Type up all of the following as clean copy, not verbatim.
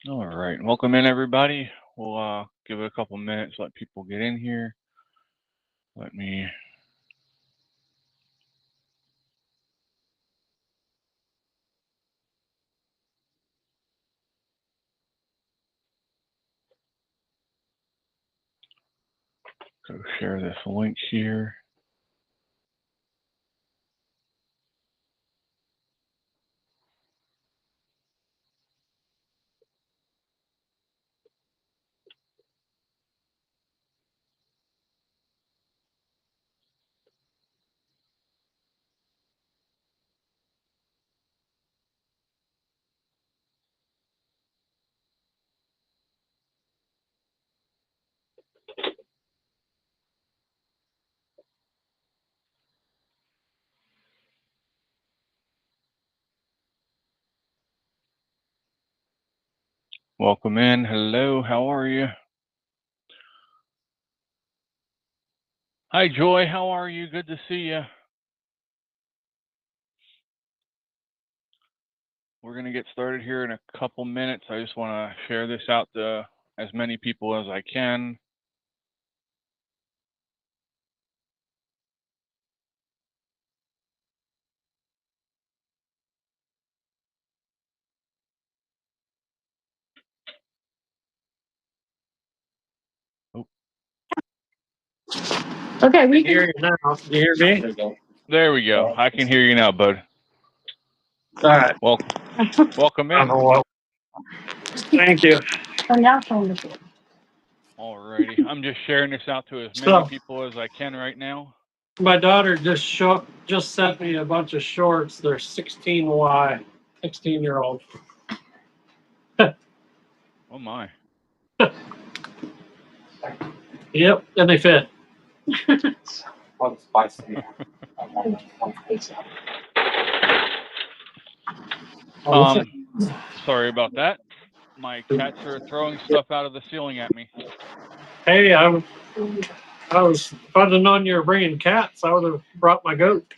All right, welcome in everybody. We'll give it a couple minutes, let people get in here. Let me. Go share this link here. Welcome in. Hello, how are you? Hi, Joy. How are you? Good to see you. We're going to get started here in a couple minutes. I just want to share this out to as many people as I can. Oh. Okay, we can hear you now. Can you hear me? There we go. I can hear you now, bud. All right. Welcome in. Thank you. Alrighty. I'm just sharing this out to as many people as I can right now. My daughter just sent me a bunch of shorts. They're 16Y, 16-year-old. Oh my. Yep, and they fit. Sorry about that. My cats are throwing stuff out of the ceiling at me. Hey, I was, if I'd have known you were bringing cats, I would have brought my goat.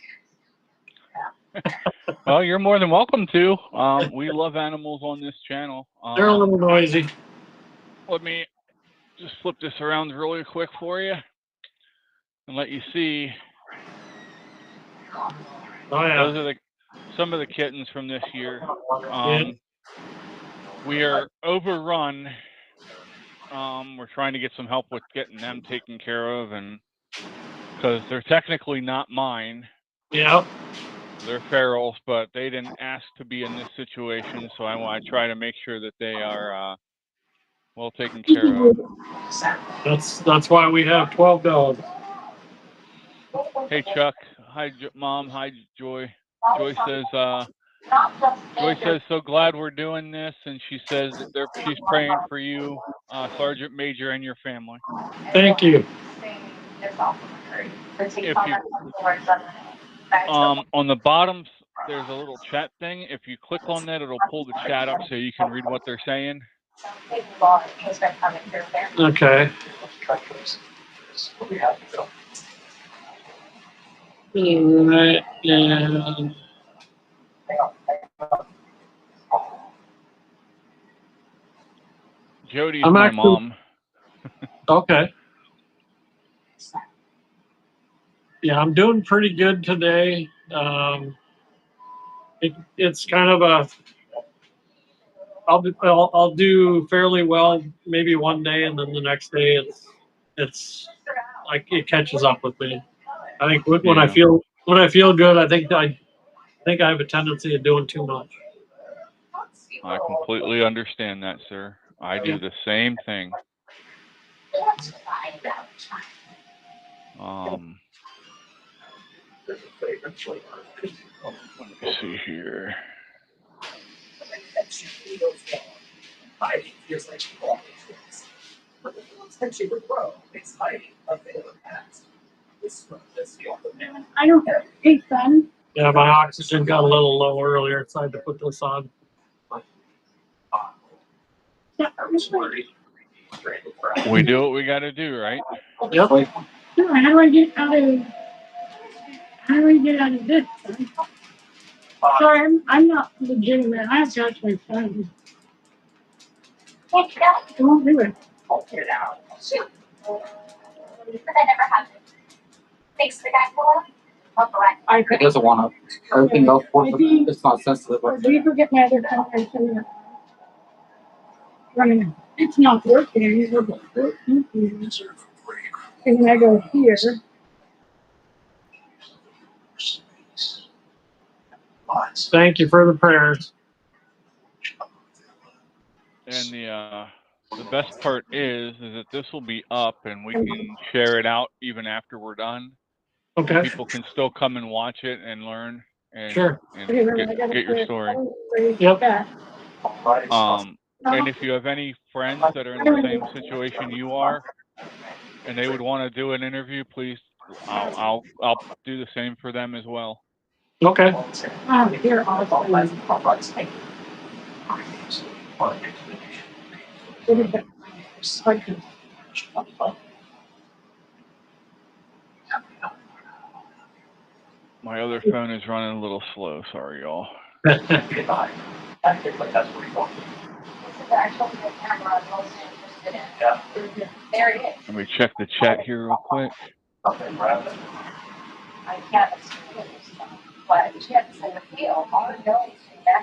Well, you're more than welcome to. We love animals on this channel. They're a little noisy. Let me just flip this around really quick for you and let you see. Oh yeah. Those are some of the kittens from this year. We are overrun. We're trying to get some help with getting them taken care of, and because they're technically not mine. Yeah. They're ferals, but they didn't ask to be in this situation, so I want to try to make sure that they are well taken care of. That's why we have 12 dogs. Hey Chuck, hi Mom, hi Joy. Joy says, so glad we're doing this, and she says that she's praying for you, Sergeant Major, and your family. Thank you. If you on the bottom, there's a little chat thing. If you click on that, it'll pull the chat up so you can read what they're saying. Okay. Right, and Jody's my mom. Okay. Yeah, I'm doing pretty good today. It's kind of a. I'll do fairly well maybe one day, and then the next day it's like it catches up with me. I think when I feel good, I think I have a tendency of doing too much. I completely understand that, sir. I do the same thing. Let me see here. I don't hate them. Yeah, my oxygen got a little low earlier, so I had to put this on. We do what we got to do, right? Yep. How do I get out of this? Sorry, I'm not legitimate. I have to ask my friend. It won't do it. It doesn't want to. Everything else, it's not sensitive. Do you forget my other phone? Running. It's not working. And then I go here. Thank you for the prayers. And the best part is that this will be up and we can share it out even after we're done. Okay. People can still come and watch it and learn and, Sure. and get your story. Yep. And if you have any friends that are in the same situation you are, and they would want to do an interview, please, I'll do the same for them as well. Okay. Here, My other phone is running a little slow. Sorry, y'all. Let me check the chat here real quick.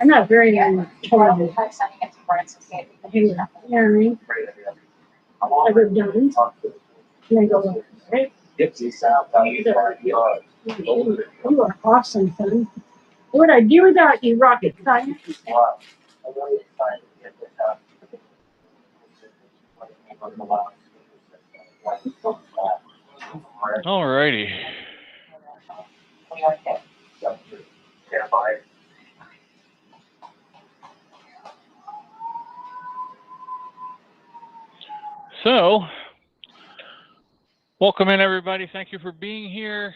I'm not very horrible. Yeah, I mean, I go down, and I go, hey, you are awesome, son. What would I do without you, rocket science? Alrighty. So, welcome in, everybody. Thank you for being here.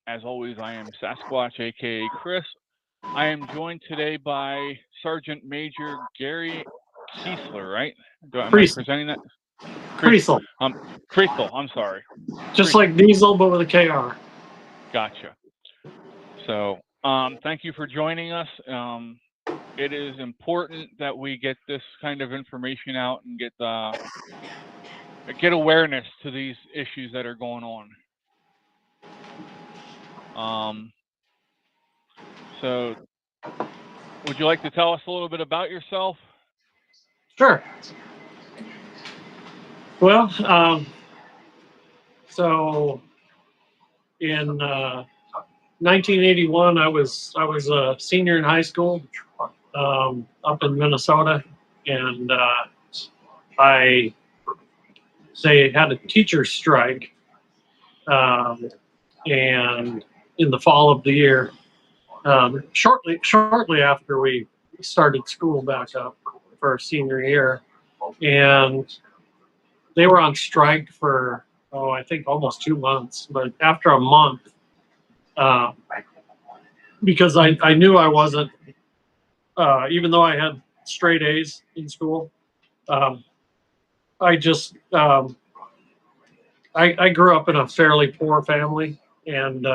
As always, I am Sasquatch, aka Chris. I am joined today by Sergeant Major Gary Kriesel, right? Am I presenting that? Kriesel. Kriesel, I'm sorry. Just Kriesel. like Diesel, but with a KR. Gotcha. So, thank you for joining us. It is important that we get this kind of information out and get awareness to these issues that are going on. So, would you like to tell us a little bit about yourself? Sure. Well, so in 1981, I was a senior in high school up in Minnesota, and they had a teacher strike, and in the fall of the year, shortly after we started school back up for our senior year, and they were on strike for I think almost 2 months. But after a month, because I knew I wasn't, even though I had straight A's in school, I just I grew up in a fairly poor family, and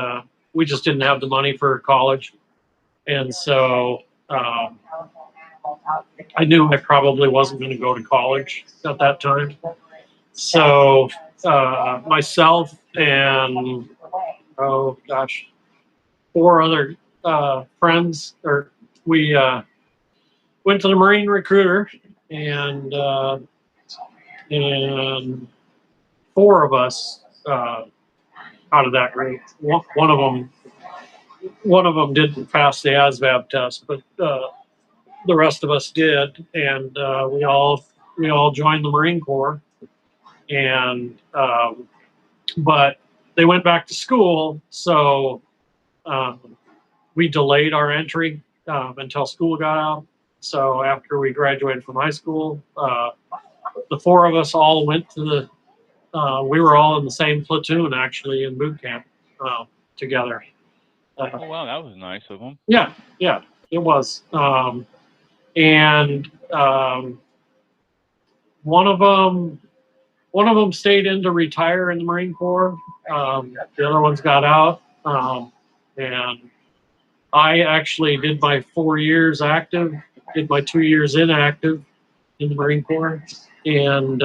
we just didn't have the money for college, and so I knew I probably wasn't going to go to college at that time. So myself and 4 other friends, we went to the Marine recruiter, and 4 of us out of that group. One of them didn't pass the ASVAB test, but the rest of us did, and we all joined the Marine Corps. And but they went back to school, so we delayed our entry until school got out. So after we graduated from high school, the 4 of us all went to the. We were all in the same platoon, actually, in boot camp together. Oh wow, that was nice of them. Yeah, it was. And one of them stayed in to retire in the Marine Corps. The other ones got out, and I actually did my 4 years active, did my 2 years inactive, in the Marine Corps, and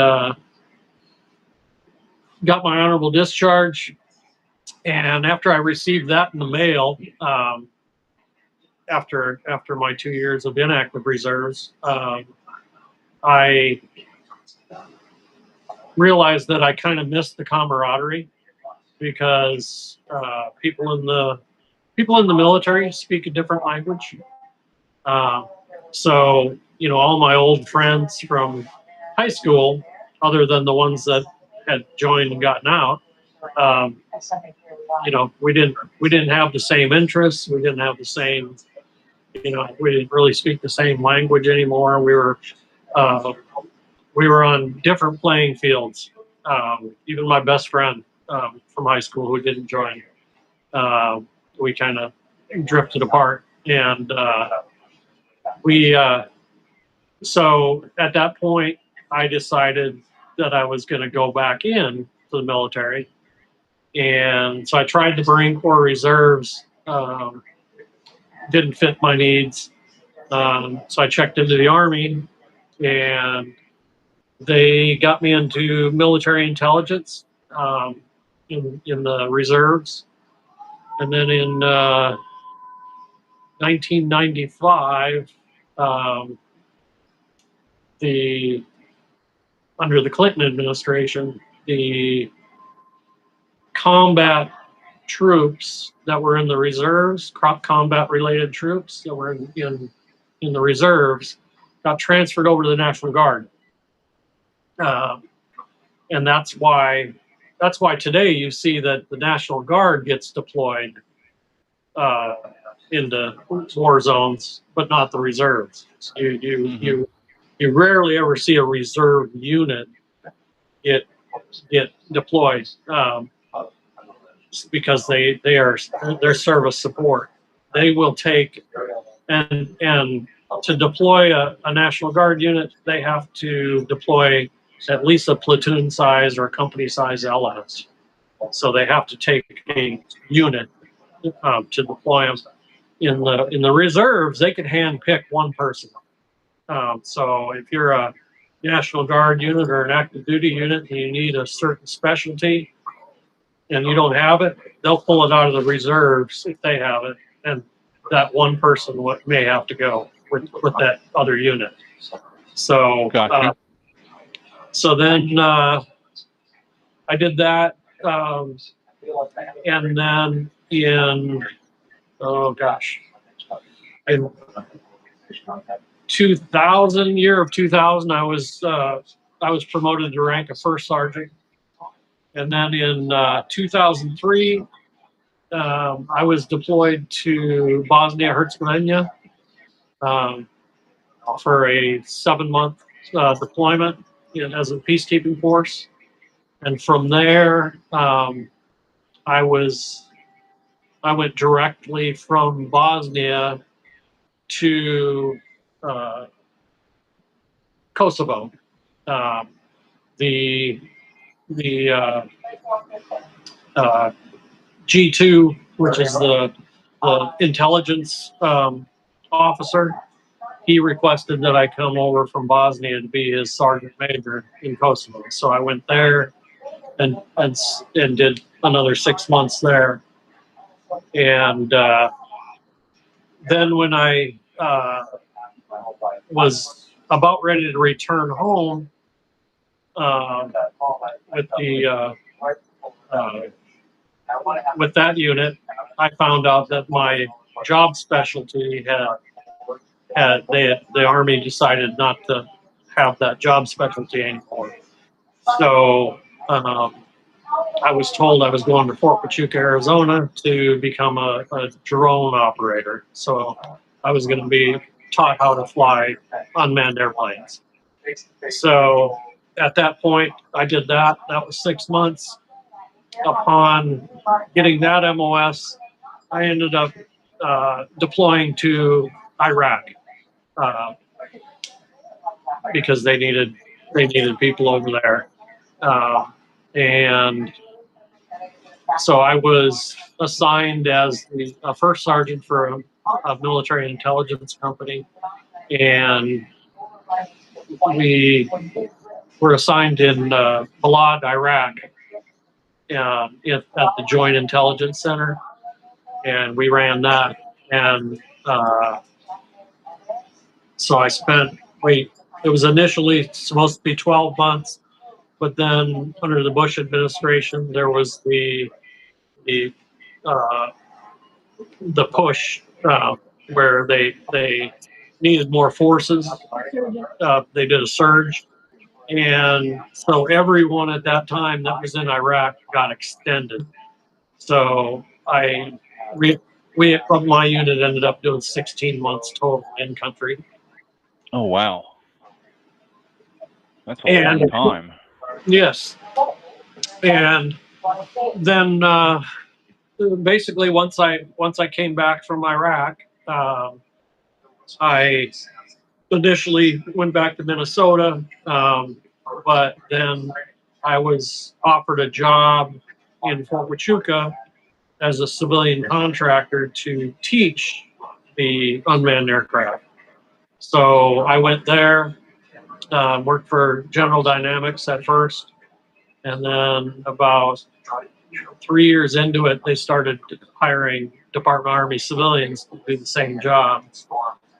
got my honorable discharge. And after I received that in the mail, after my 2 years of inactive reserves, I realized that I kind of missed the camaraderie, because people in the military speak a different language. So, you know, all my old friends from high school, other than the ones that had joined and gotten out, you know, we didn't have the same interests. We didn't have the same, you know, we didn't really speak the same language anymore. We were on different playing fields. Even my best friend from high school who didn't join, we kind of drifted apart. And so at that point, I decided that I was going to go back in to the military. And so I tried the Marine Corps Reserves, didn't fit my needs. So I checked into the Army, and they got me into military intelligence in the reserves. And then in 1995, under the Clinton administration, the combat troops that were in the reserves, combat related troops that were in the reserves, got transferred over to the National Guard. And that's why today you see that the National Guard gets deployed into war zones, but not the reserves. You rarely ever see a reserve unit get deployed, because they're service support. They will take and to deploy a National Guard unit, they have to deploy at least a platoon size or a company size element. So they have to take a unit to deploy them. In the reserves, they can hand pick one person. So if you're a National Guard unit or an active duty unit and you need a certain specialty and you don't have it, they'll pull it out of the reserves if they have it, and that one person may have to go with that other unit. So Gotcha. So then I did that, and then in in 2000, year of 2000, I was promoted to rank of first sergeant, and then in 2003, I was deployed to Bosnia-Herzegovina for a 7-month deployment as a peacekeeping force, and from there, I went directly from Bosnia to Kosovo. The G2, which is the intelligence officer, he requested that I come over from Bosnia to be his sergeant major in Kosovo. So I went there and did another 6 months there. And then when I was about ready to return home with that unit, I found out that my job specialty the Army decided not to have that job specialty anymore. So I was told I was going to Fort Huachuca, Arizona to become a drone operator. So I was going to be taught how to fly unmanned airplanes. So at that point, I did that. That was 6 months. Upon getting that MOS, I ended up deploying to Iraq because they needed people over there, and so I was assigned as a first sergeant for a military intelligence company, and we were assigned in Balad, Iraq, at the Joint Intelligence Center, and we ran that. And so I spent. It was initially supposed to be 12 months, but then under the Bush administration, there was the push where they needed more forces. They did a surge, and so everyone at that time that was in Iraq got extended. So my unit ended up doing 16 months total in country. Oh wow, that's a long time. Yes, and then basically once I came back from Iraq, I initially went back to Minnesota, but then I was offered a job in Fort Huachuca as a civilian contractor to teach the unmanned aircraft. So I went there, worked for General Dynamics at first, and then about 3 years into it, they started hiring Department of Army civilians to do the same job.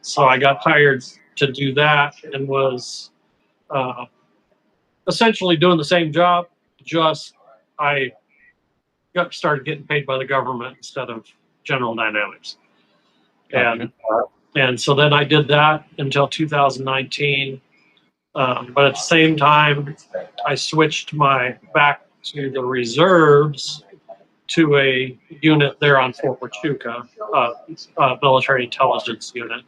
So I got hired to do that and was essentially doing the same job, just I started getting paid by the government instead of General Dynamics. Gotcha. And so then I did that until 2019. But at the same time, I switched back to the reserves to a unit there on Fort Huachuca, military intelligence unit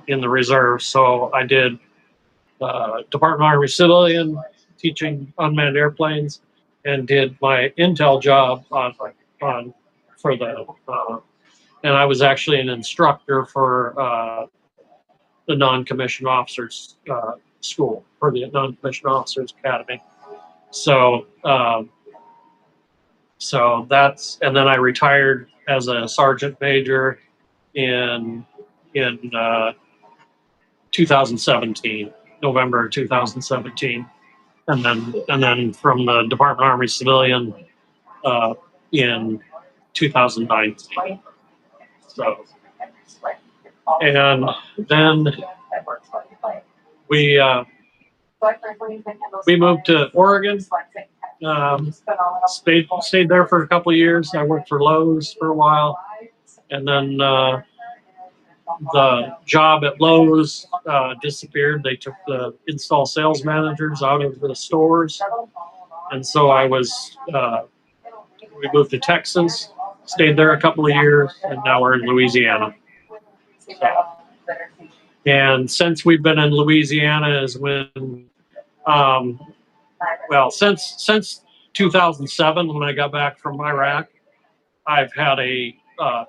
in the reserves. So I did Department of Army civilian teaching unmanned airplanes, and did my intel job for the and I was actually an instructor for the non-commissioned officers school, for the non-commissioned officers academy. So that's, and then I retired as a sergeant major in 2017, November 2017, and then from the Department of Army civilian in 2019. So, and then we moved to Oregon. Stayed there for a couple of years. I worked for Lowe's for a while, and then the job at Lowe's disappeared. They took the install sales managers out of the stores, and so we moved to Texas, stayed there a couple of years, and now we're in Louisiana. And since we've been in Louisiana is when, since 2007, when I got back from Iraq, I've had a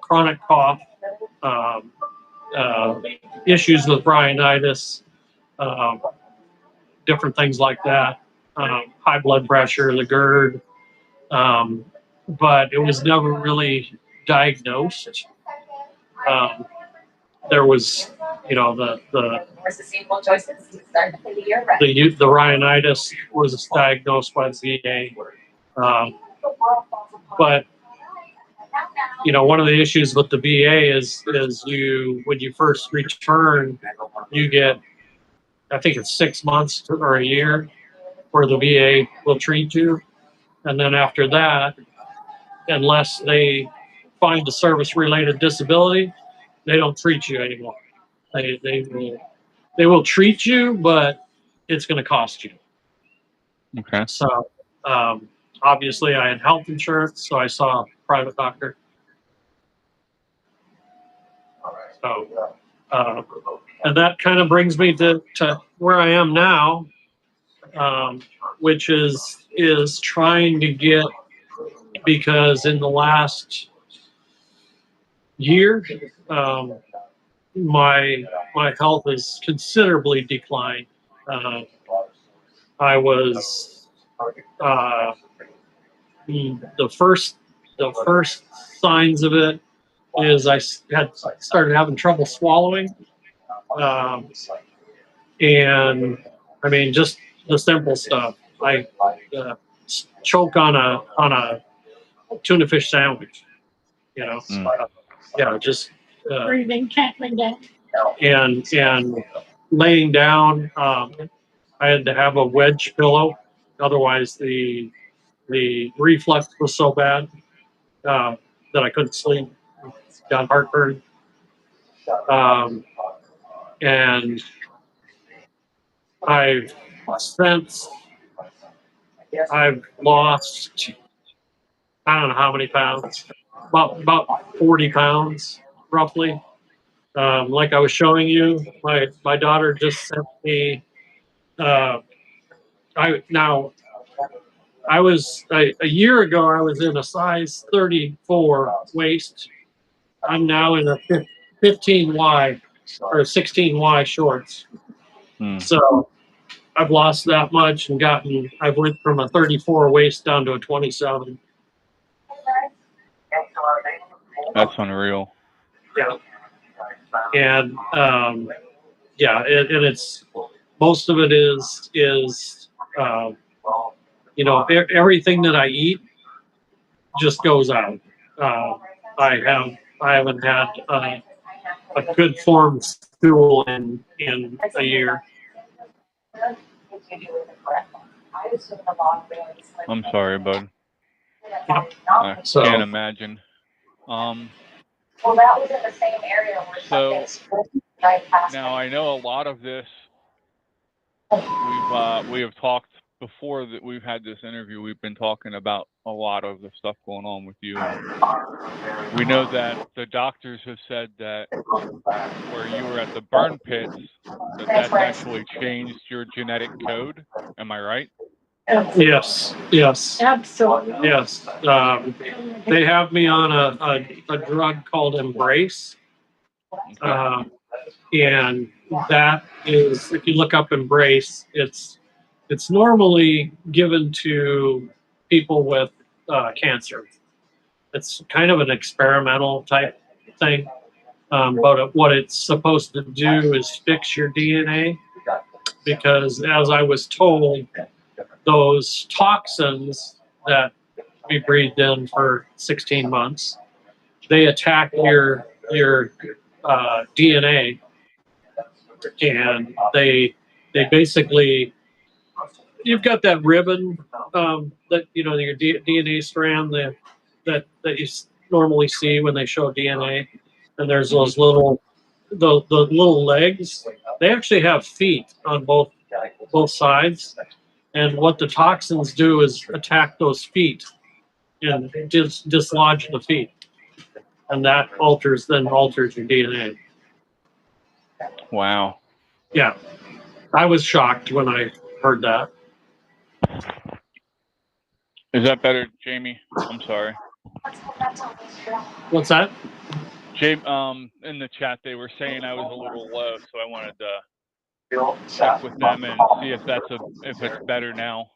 chronic cough, issues with rhinitis, different things like that, high blood pressure, the GERD, but it was never really diagnosed. There was, the rhinitis was diagnosed by the VA, but one of the issues with the VA is when you first return, you get, I think it's 6 months or a year where the VA will treat you, and then after that, unless they find a service-related disability, they don't treat you anymore. They will treat you, but it's going to cost you. Okay. So obviously, I had health insurance, so I saw a private doctor. So, and that kind of brings me to where I am now, which is trying to get, because in the last year, my health has considerably declined. I was the first signs of it is I started having trouble swallowing, And I mean, just the simple stuff. I choke on a tuna fish sandwich. You know, yeah, just breathing, can't lay down. and laying down. I had to have a wedge pillow, otherwise the reflux was so bad that I couldn't sleep. Got heartburn, and I've since I've lost I don't know how many pounds, about 40 pounds roughly. Like I was showing you, my daughter just sent me. I was a year ago. I was in a size 34 waist. I'm now in a 15Y or 16Y shorts. So I've lost that much and I've went from a 34 waist down to a 27. That's unreal. Yeah. And yeah, and it's most of it is you know, everything that I eat just goes out. I haven't had a good form stool in a year. I'm sorry, bud. Yeah. I can't imagine. Well, that was in the same area where So something right past now me. I know a lot of this. We have talked before that we've had this interview. We've been talking about a lot of the stuff going on with you, and we know that the doctors have said that where you were at the burn pits, that's actually changed your genetic code. Am I right? Yes. Absolutely. Yes. They have me on a drug called Embrace. And that is, if you look up Embrace, it's normally given to people with cancer. It's kind of an experimental type thing. But what it's supposed to do is fix your DNA, because as I was told, those toxins that we breathed in for 16 months, they attack your DNA, and they basically, you've got that ribbon that you know your DNA strand that you normally see when they show DNA, and there's those little the little legs. They actually have feet on both sides, and what the toxins do is attack those feet and dislodge the feet, and that alters your DNA. Wow. Yeah, I was shocked when I heard that. Is that better, Jamie? I'm sorry. What's that? Jamie, in the chat they were saying I was a little low, so I wanted to check with them and see if it's better now.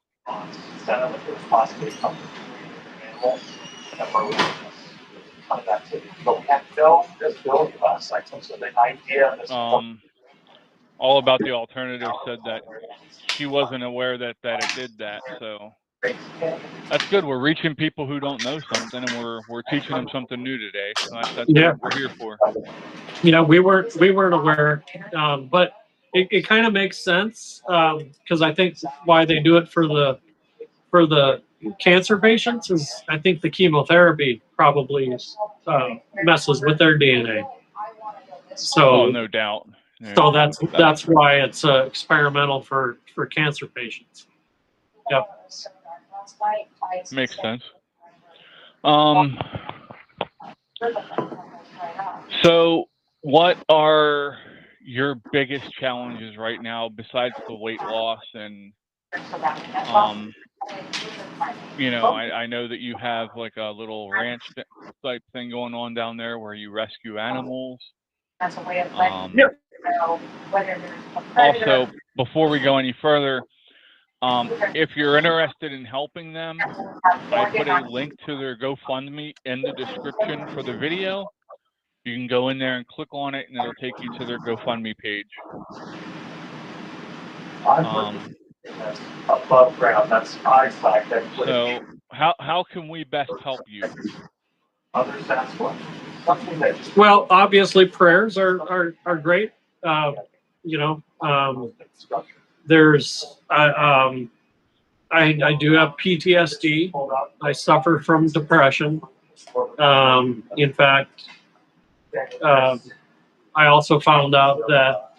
All About the Alternative said that she wasn't aware that it did that, so that's good. We're reaching people who don't know something, and we're teaching them something new today. So that's Yeah. what we're here for. Yeah, we weren't aware, but it kind of makes sense, because I think why they do it for the cancer patients is I think the chemotherapy probably messes with their DNA. So no doubt. Yeah. So that's why it's experimental for cancer patients. Yep. Makes sense. So what are your biggest challenges right now besides the weight loss? And you know, I know that you have like a little ranch type thing going on down there where you rescue animals. Also, before we go any further, if you're interested in helping them, I put a link to their GoFundMe in the description for the video. You can go in there and click on it, and it'll take you to their GoFundMe page. Above ground, that's eyesight. So how can we best help you? Well, obviously prayers are great. There's I do have PTSD. I suffer from depression. In fact, I also found out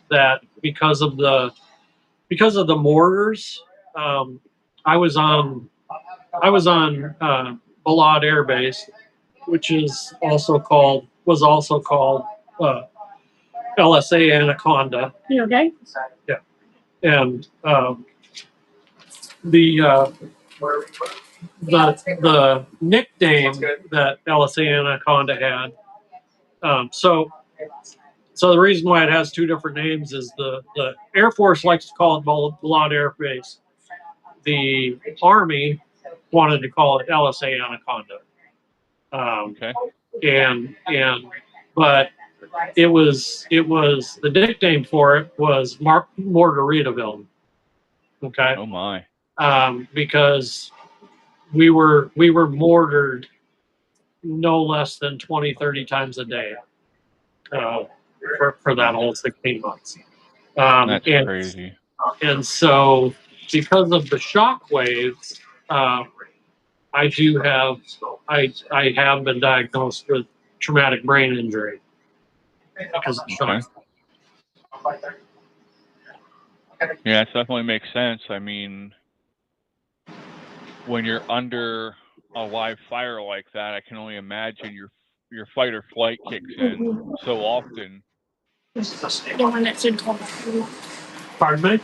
that because of the mortars, I was on Balad Air Base, which was also called LSA Anaconda. You okay? Yeah, and the nickname that LSA Anaconda had. So the reason why it has two different names is the Air Force likes to call it Balad Air Base. The Army wanted to call it LSA Anaconda. Okay. But it was the nickname for it was Margaritaville. Okay. Oh my. Because we were mortared no less than 20, 30 times a day for that whole 16 months. That's crazy. And so because of the shock waves, I have been diagnosed with traumatic brain injury because of shock. Yeah, it definitely makes sense. I mean, when you're under a live fire like that, I can only imagine your fight or flight kicks in so often. The one that said call. Pardon me?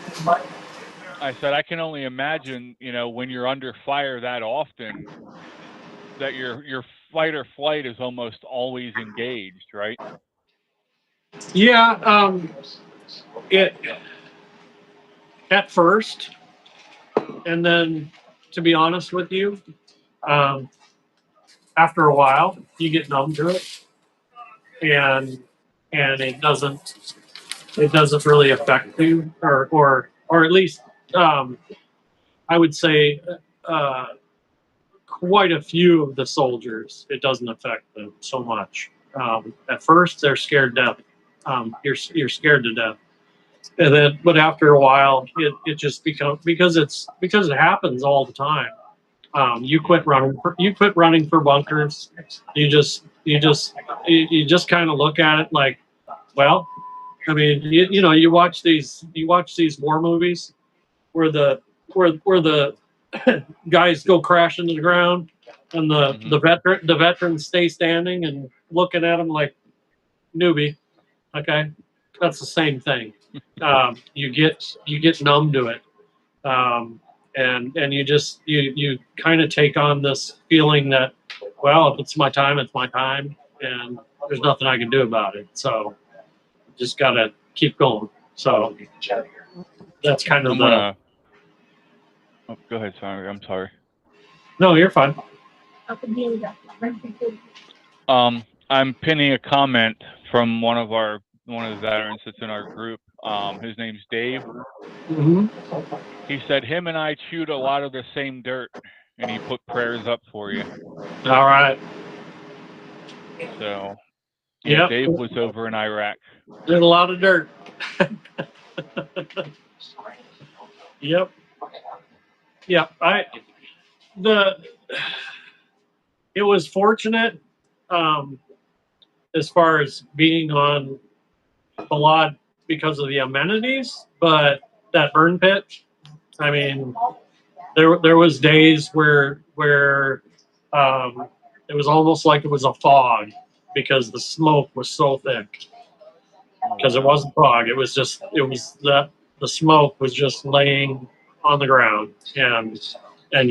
I said I can only imagine, when you're under fire that often, that your fight or flight is almost always engaged, right? Yeah, it at first, and then to be honest with you, after a while you get numb to it, and it doesn't really affect you, or at least I would say quite a few of the soldiers, it doesn't affect them so much. At first, they're scared to death. You're scared to death, and then, but after a while, it just becomes because it happens all the time. You quit running for bunkers. You just kind of look at it like, well, I mean, you watch these war movies where the guys go crashing to the ground, and the veterans stay standing and looking at them like newbie. Okay, that's the same thing. You get numb to it, and you kind of take on this feeling that, well, if it's my time, it's my time, and there's nothing I can do about it. So just gotta keep going. So that's kind of Oh, go ahead, sorry. I'm sorry. No, you're fine. I'm pinning a comment from one of the veterans that's in our group. His name's Dave. Mm-hmm. He said him and I chewed a lot of the same dirt, and he put prayers up for you. All right. So, yeah, yep. Dave was over in Iraq. There's a lot of dirt. Yep. Yeah, it was fortunate as far as being on Balad because of the amenities, but that burn pit, I mean, there was days where it was almost like it was a fog because the smoke was so thick. Because it wasn't fog, it was that the smoke was just laying on the ground, and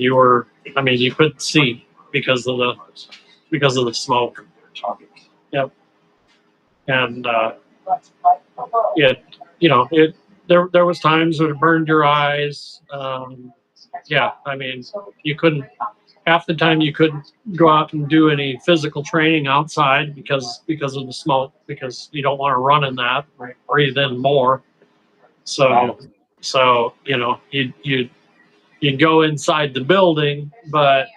you couldn't see because of the smoke. Yep. And there was times when it burned your eyes. Yeah, I mean, you couldn't, half the time you couldn't go out and do any physical training outside because of the smoke, because you don't want to run in that, breathe in more. So So, you'd go inside the building, but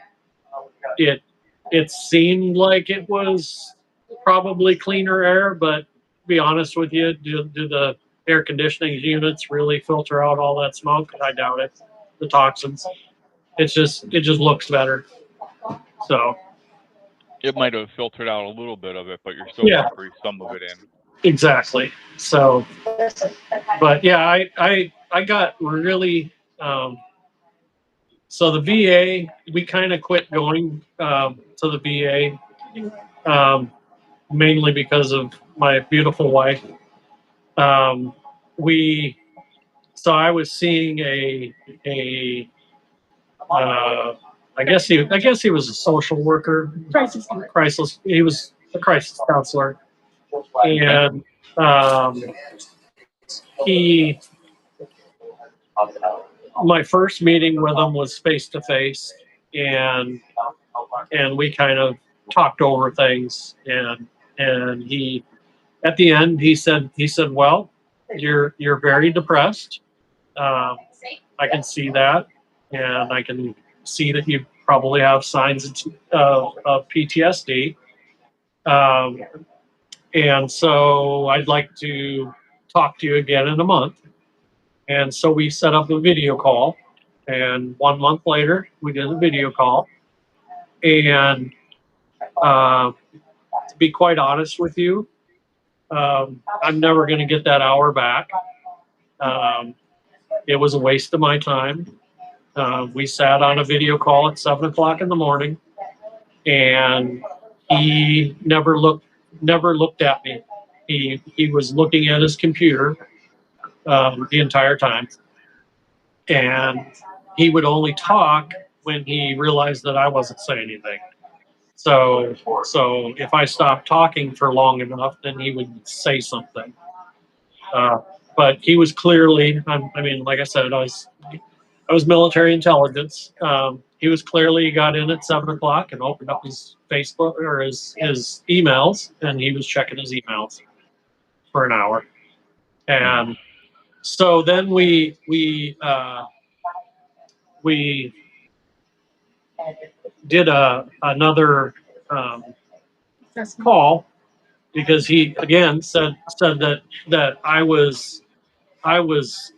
it seemed like it was probably cleaner air, but to be honest with you, do the air conditioning units really filter out all that smoke? I doubt it. The toxins. It just looks better. So It might have filtered out a little bit of it, but you're still Yeah. going to breathe some of it in. exactly. So, but yeah, I got really. So the VA, we kind of quit going to the VA, mainly because of my beautiful wife. So I was seeing a I guess he was a social worker, crisis. He was a crisis counselor, and he. My first meeting with him was face to face, and we kind of talked over things, and he at the end he said, well, you're very depressed. I can see that, and I can see that you probably have signs of PTSD. And so I'd like to talk to you again in a month. And so we set up a video call. And 1 month later, we did a video call. And to be quite honest with you, I'm never going to get that hour back. It was a waste of my time. We sat on a video call at 7 o'clock in the morning, and he never looked at me. He was looking at his computer the entire time, and he would only talk when he realized that I wasn't saying anything. So if I stopped talking for long enough, then he would say something. But he was clearly, I mean, like I said, I was military intelligence. He was clearly got in at 7 o'clock and opened up his Facebook or his emails, and he was checking his emails for an hour. And so then we did another call, because he again said that I was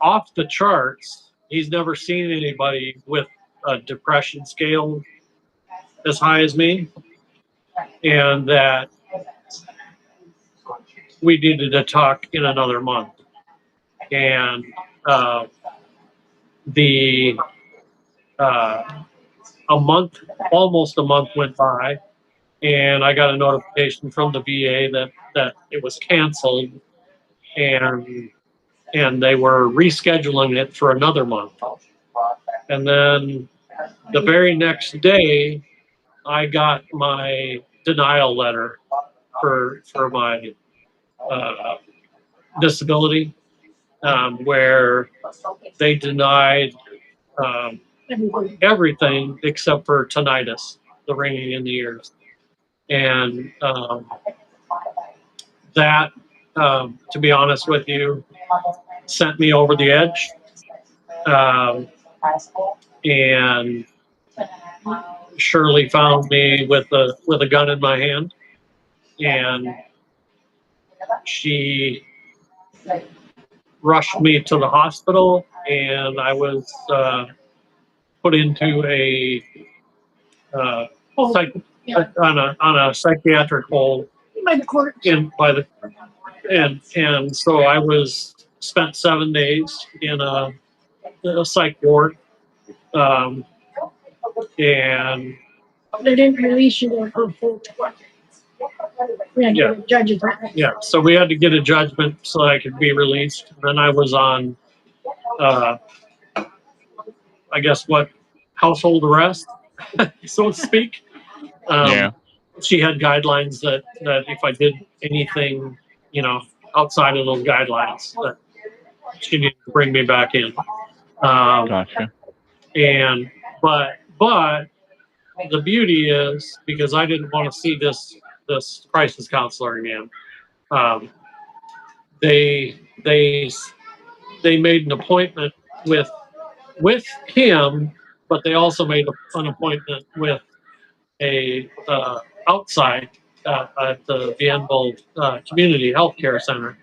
off the charts. He's never seen anybody with a depression scale as high as me, and that we needed to talk in another month. And almost a month went by, and I got a notification from the VA that it was canceled, and they were rescheduling it for another month. And then the very next day, I got my denial letter for my disability, where they denied everything except for tinnitus, the ringing in the ears. And that, to be honest with you, sent me over the edge. And Shirley found me with a gun in my hand, and she rushed me to the hospital, and I was put into on a psychiatric hold and so I spent 7 days in a psych ward, and They didn't release you there for full 12. We had to get a judge's order. yeah, so we had to get a judgment so I could be released. And then I was on, I guess household arrest, so to speak. She had guidelines that if I did anything, outside of those guidelines, that she needed to bring me back in. Gotcha. And but the beauty is, because I didn't want to see this crisis counselor again, they made an appointment with him, but they also made an appointment with a outside at the Bienville Community Healthcare Center,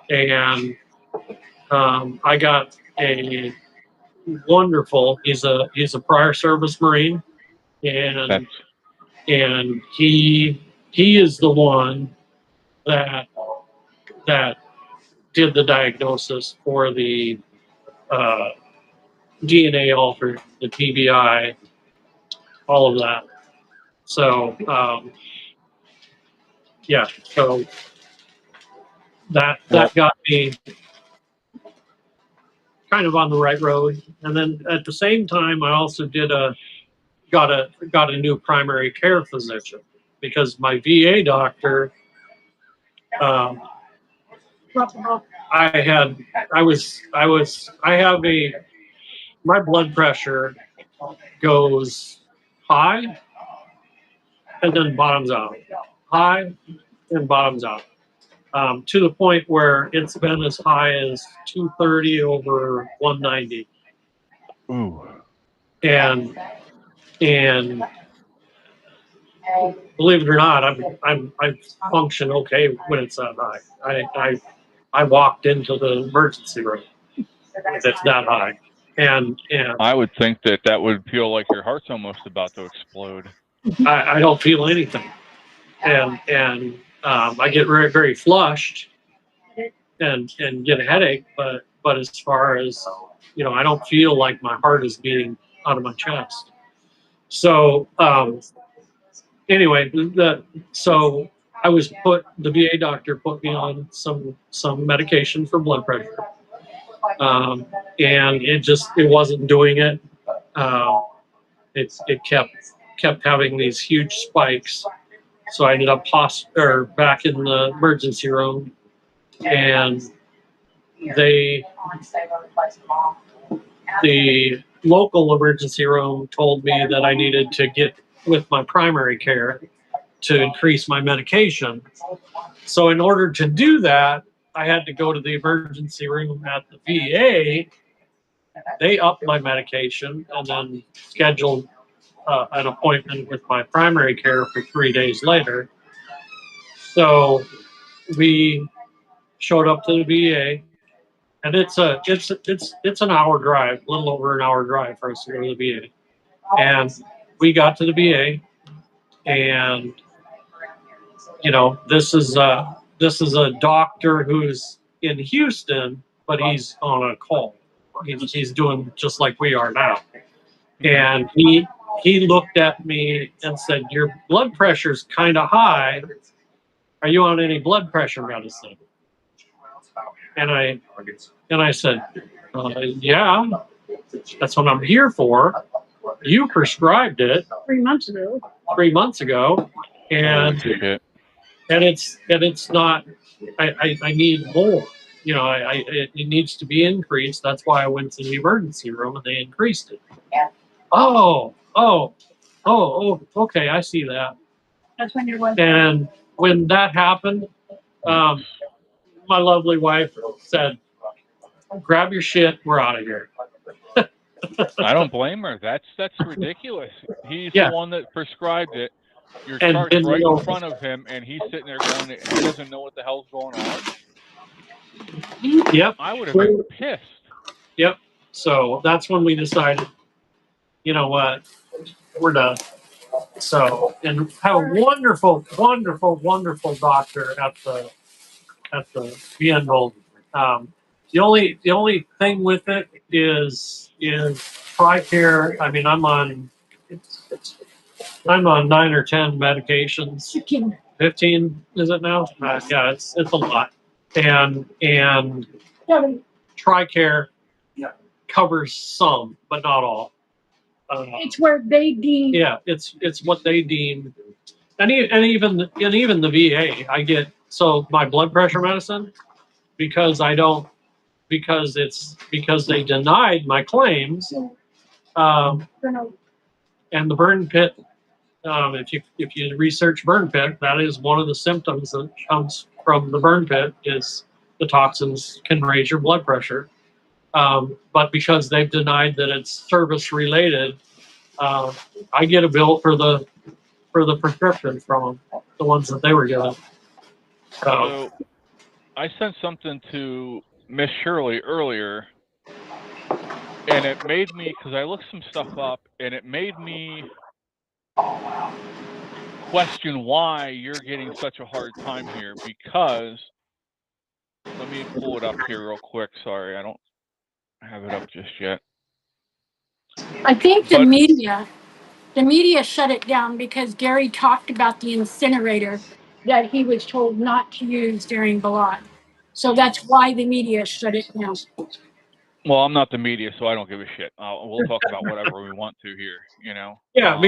and I got a wonderful. He's a prior service Marine, and That's and he is the one that did the diagnosis for the DNA altered, the TBI, all of that. So yeah, so that well, got me kind of on the right road. And then at the same time, I also got a new primary care physician because my VA doctor, I have my blood pressure goes high and then bottoms out, high and bottoms out, to the point where it's been as high as 230 over 190. ooh, And believe it or not, I function okay when it's that high. I walked into the emergency room if it's that high, and I would think that would feel like your heart's almost about to explode. I don't feel anything, and I get very very flushed and get a headache, but as far as I don't feel like my heart is beating out of my chest. So anyway, so I was the VA doctor put me on some medication for blood pressure, and it wasn't doing it. It kept having these huge spikes, so I ended up back in the emergency room, and the local emergency room told me that I needed to get with my primary care to increase my medication. So in order to do that, I had to go to the emergency room at the VA. They upped my medication and then scheduled an appointment with my primary care for 3 days later. So we showed up to the VA, and it's an hour drive, a little over an hour drive for us to go to the VA. And we got to the VA, and this is a doctor who's in Houston, but he's on a call. He's doing just like we are now. And he looked at me and said, "Your blood pressure's kind of high. Are you on any blood pressure medicine?" And I said, "Yeah, that's what I'm here for. You prescribed it 3 months ago. 3 months ago, and it's not. I need more. It needs to be increased. That's why I went to the emergency room and they increased it." Yeah. Oh, okay, I see that. That's when you're going. And when that happened, my lovely wife said, "Grab your shit, we're out of here." I don't blame her. That's ridiculous. He's Yeah. the one that prescribed it. Your And chart's didn't right know. in front of him, and he's sitting there going, he doesn't know what the hell's going on. Yep. I would have been pissed. Yep. So that's when we decided, you know what, we're done. So, and have a wonderful, wonderful, wonderful doctor at the Bienville. The only thing with it is TRICARE. I mean, I'm on 9 or 10 medications. 15 is it now? Yeah, it's a lot. And TRICARE covers some, but not all. It's where they deem. Yeah, it's what they deem, and even the VA. I get my blood pressure medicine because they denied my claims, and the burn pit. If you research burn pit, that is one of the symptoms that comes from the burn pit is the toxins can raise your blood pressure. But because they've denied that it's service related, I get a bill for the prescription from them, the ones that they were given. So I sent something to Miss Shirley earlier, and it made me, because I looked some stuff up, and it made me question why you're getting such a hard time here. Because let me pull it up here real quick. Sorry, I don't have it up just yet. I think the But- media shut it down because Gary talked about the incinerator that he was told not to use during Balad. So that's why the media shut it down. Well, I'm not the media, so I don't give a shit. We'll talk about whatever we want to here, you know? Yeah,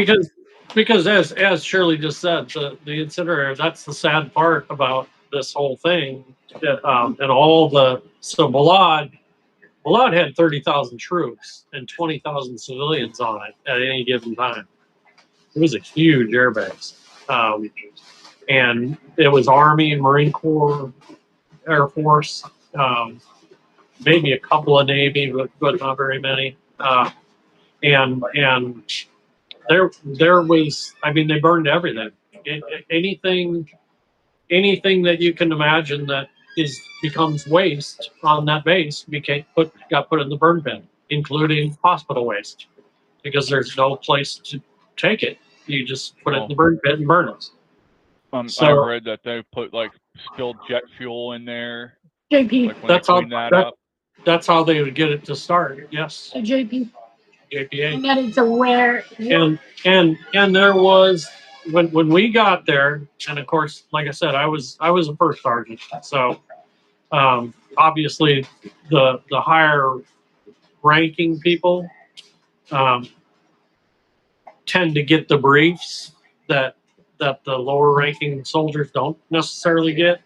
because as Shirley just said, the incinerator, that's the sad part about this whole thing. And all so Balad had 30,000 troops and 20,000 civilians on it at any given time. It was a huge airbase. And it was Army, Marine Corps, Air Force, maybe a couple of Navy, but not very many. And there was, I mean, they burned everything. Anything that you can imagine that becomes waste on that base got put in the burn bin, including hospital waste, because there's no place to take it. You just put it in the burn bin and burn it. I read that they put like spilled jet fuel in there. JP, like when they clean that up. That's how they would get it to start. Yes. JP. JPA. And that it's aware. And there was when we got there, and of course, like I said, I was a first sergeant, so obviously the higher ranking people tend to get the briefs that the lower ranking soldiers don't necessarily get.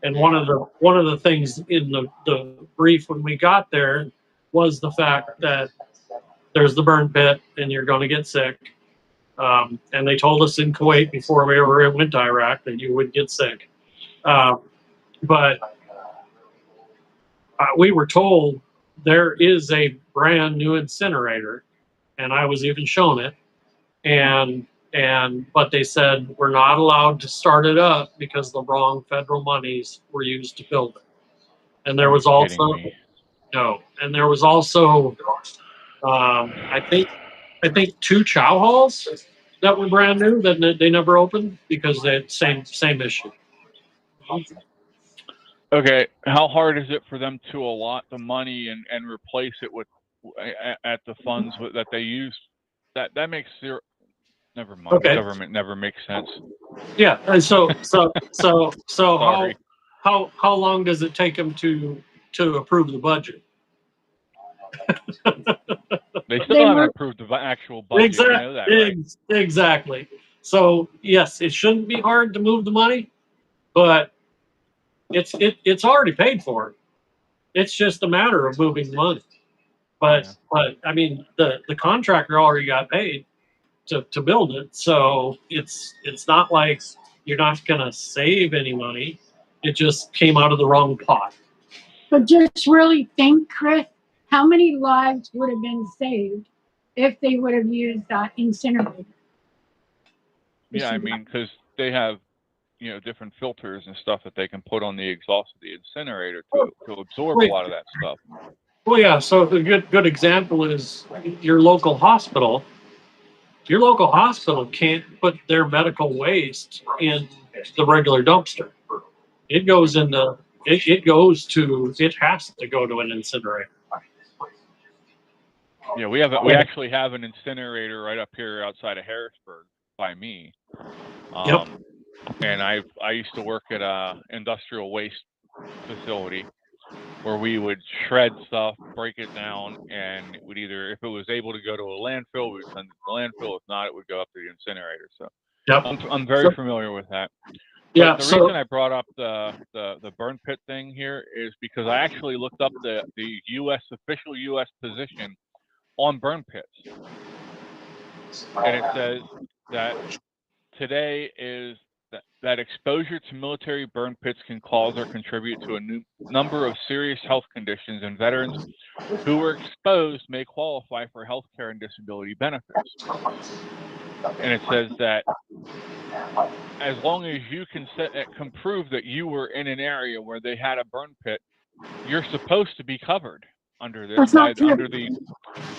And one of the things in the brief when we got there was the fact that there's the burn pit and you're going to get sick. And they told us in Kuwait before we ever went to Iraq that you would get sick. But we were told there is a brand new incinerator, and I was even shown it. But they said we're not allowed to start it up because the wrong federal monies were used to build it. And there was also I think 2 chow halls that were brand new that they never opened because they had same issue. Okay, how hard is it for them to allot the money and replace it with at the funds that they use? That makes zero. Never mind. Okay. Government never makes sense. Yeah, and so how long does it take them to approve the budget? They still haven't approved the actual budget. Exactly. You know that, right? Exactly. So yes, it shouldn't be hard to move the money, but it's already paid for. It's just a matter of moving the money. But I mean, the contractor already got paid to build it, so it's not like you're not gonna save any money. It just came out of the wrong pot. But just really think, Chris, how many lives would have been saved if they would have used that incinerator? Yeah, I mean, because they have, you know, different filters and stuff that they can put on the exhaust of the incinerator to absorb a lot of that stuff. Well, yeah. So a good example is your local hospital. Your local hospital can't put their medical waste in the regular dumpster. It goes into it has to go to an incinerator. Yeah, we actually have an incinerator right up here outside of Harrisburg by me. And I used to work at a industrial waste facility where we would shred stuff, break it down, and it would either, if it was able to go to a landfill, we would send it to the landfill. If not, it would go up to the incinerator. So I'm very familiar with that. But the reason I brought up the burn pit thing here is because I actually looked up the official U.S. position on burn pits, and it says that today is that exposure to military burn pits can cause or contribute to a number of serious health conditions, and veterans who were exposed may qualify for health care and disability benefits. And it says that as long as you can prove that you were in an area where they had a burn pit, you're supposed to be covered under this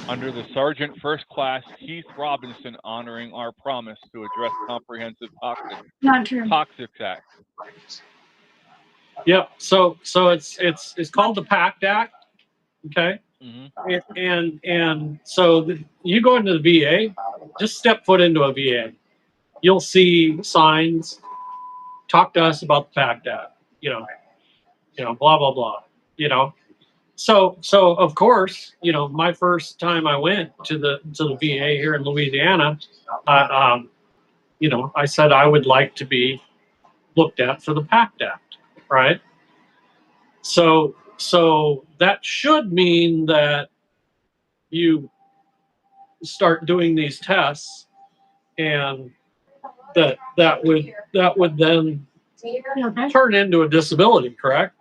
under the Sergeant First Class Keith Robinson honoring our promise to address comprehensive toxics Act. Yep. So it's called the PACT Act. Okay. Mm-hmm. And so you go into the VA, just step foot into a VA. You'll see signs. Talk to us about the PACT Act. You know, blah blah blah. You know. So of course, you know, my first time I went to the VA here in Louisiana, you know, I said I would like to be looked at for the PACT Act, right? So that should mean that you start doing these tests, and that would then turn into a disability, correct?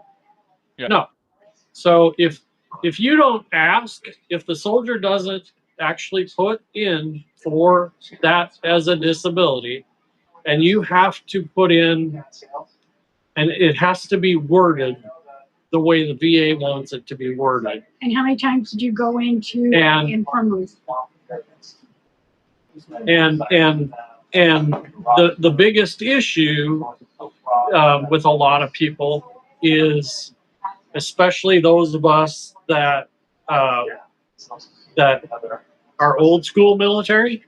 Yeah. No. So if you don't ask, if the soldier doesn't actually put in for that as a disability, and you have to put in, and it has to be worded the way the VA wants it to be worded. And how many times did you go into infirmary? And the biggest issue with a lot of people is, especially those of us that are old school military.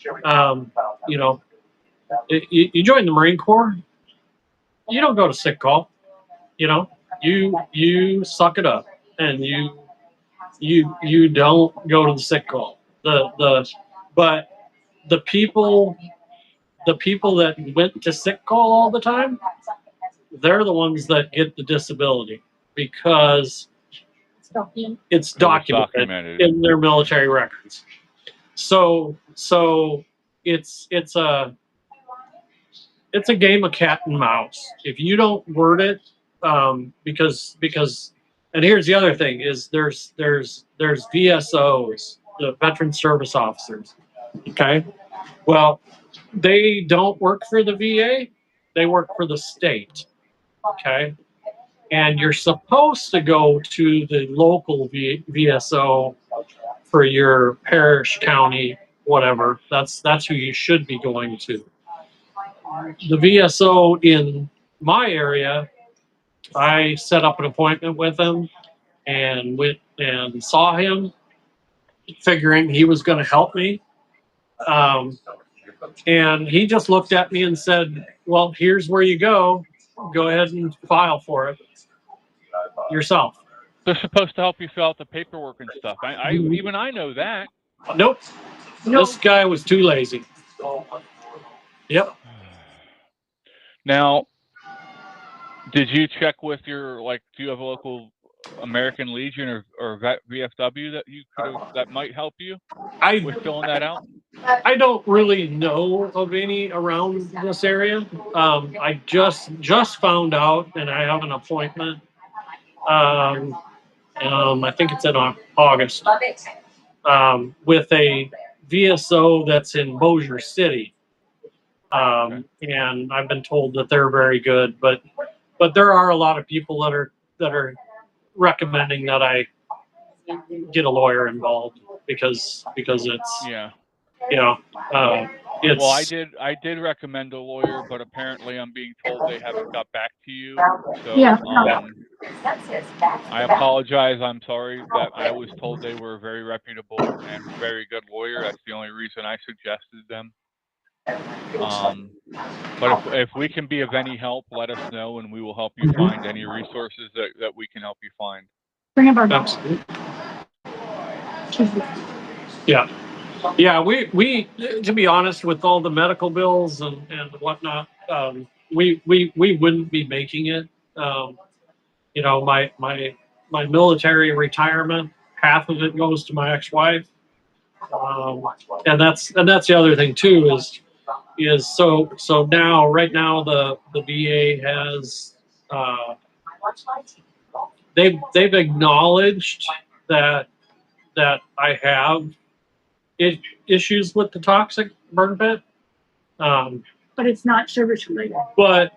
You know, you join the Marine Corps, you don't go to sick call. You know, you suck it up, and you don't go to the sick call. But the people that went to sick call all the time, they're the ones that get the disability because it's documented in their military records. So it's a game of cat and mouse. If you don't word it, because and here's the other thing is there's VSOs, the veteran service officers. Okay, well, they don't work for the VA, they work for the state. Okay, and you're supposed to go to the local VSO for your parish, county, whatever. That's who you should be going to. The VSO in my area, I set up an appointment with him and went and saw him, figuring he was going to help me. And he just looked at me and said, well, here's where you go. Go ahead and file for it yourself. They're supposed to help you fill out the paperwork and stuff. Even I know that. Nope. This guy was too lazy. Yep. Now, did you check with your, like, do you have a local American Legion or VFW that might help you with filling that out? I don't really know of any around this area. I just found out, and I have an appointment. I think it's in August, with a VSO that's in Bossier City. And I've been told that they're very good, but there are a lot of people that are recommending that I get a lawyer involved because it's, yeah. You know, it's, well, I did recommend a lawyer, but apparently I'm being told they haven't got back to you. So I apologize. I'm sorry that I was told they were a very reputable and very good lawyer. That's the only reason I suggested them. But if we can be of any help, let us know, and we will help you find any resources that we can help you find. Bring up our box. Yeah. Yeah, we to be honest, with all the medical bills and whatnot, we wouldn't be making it. You know, my military retirement, half of it goes to my ex-wife, and that's the other thing too, is is so now right now the VA has they've acknowledged that I have issues with the toxic burn pit. But it's not service related. But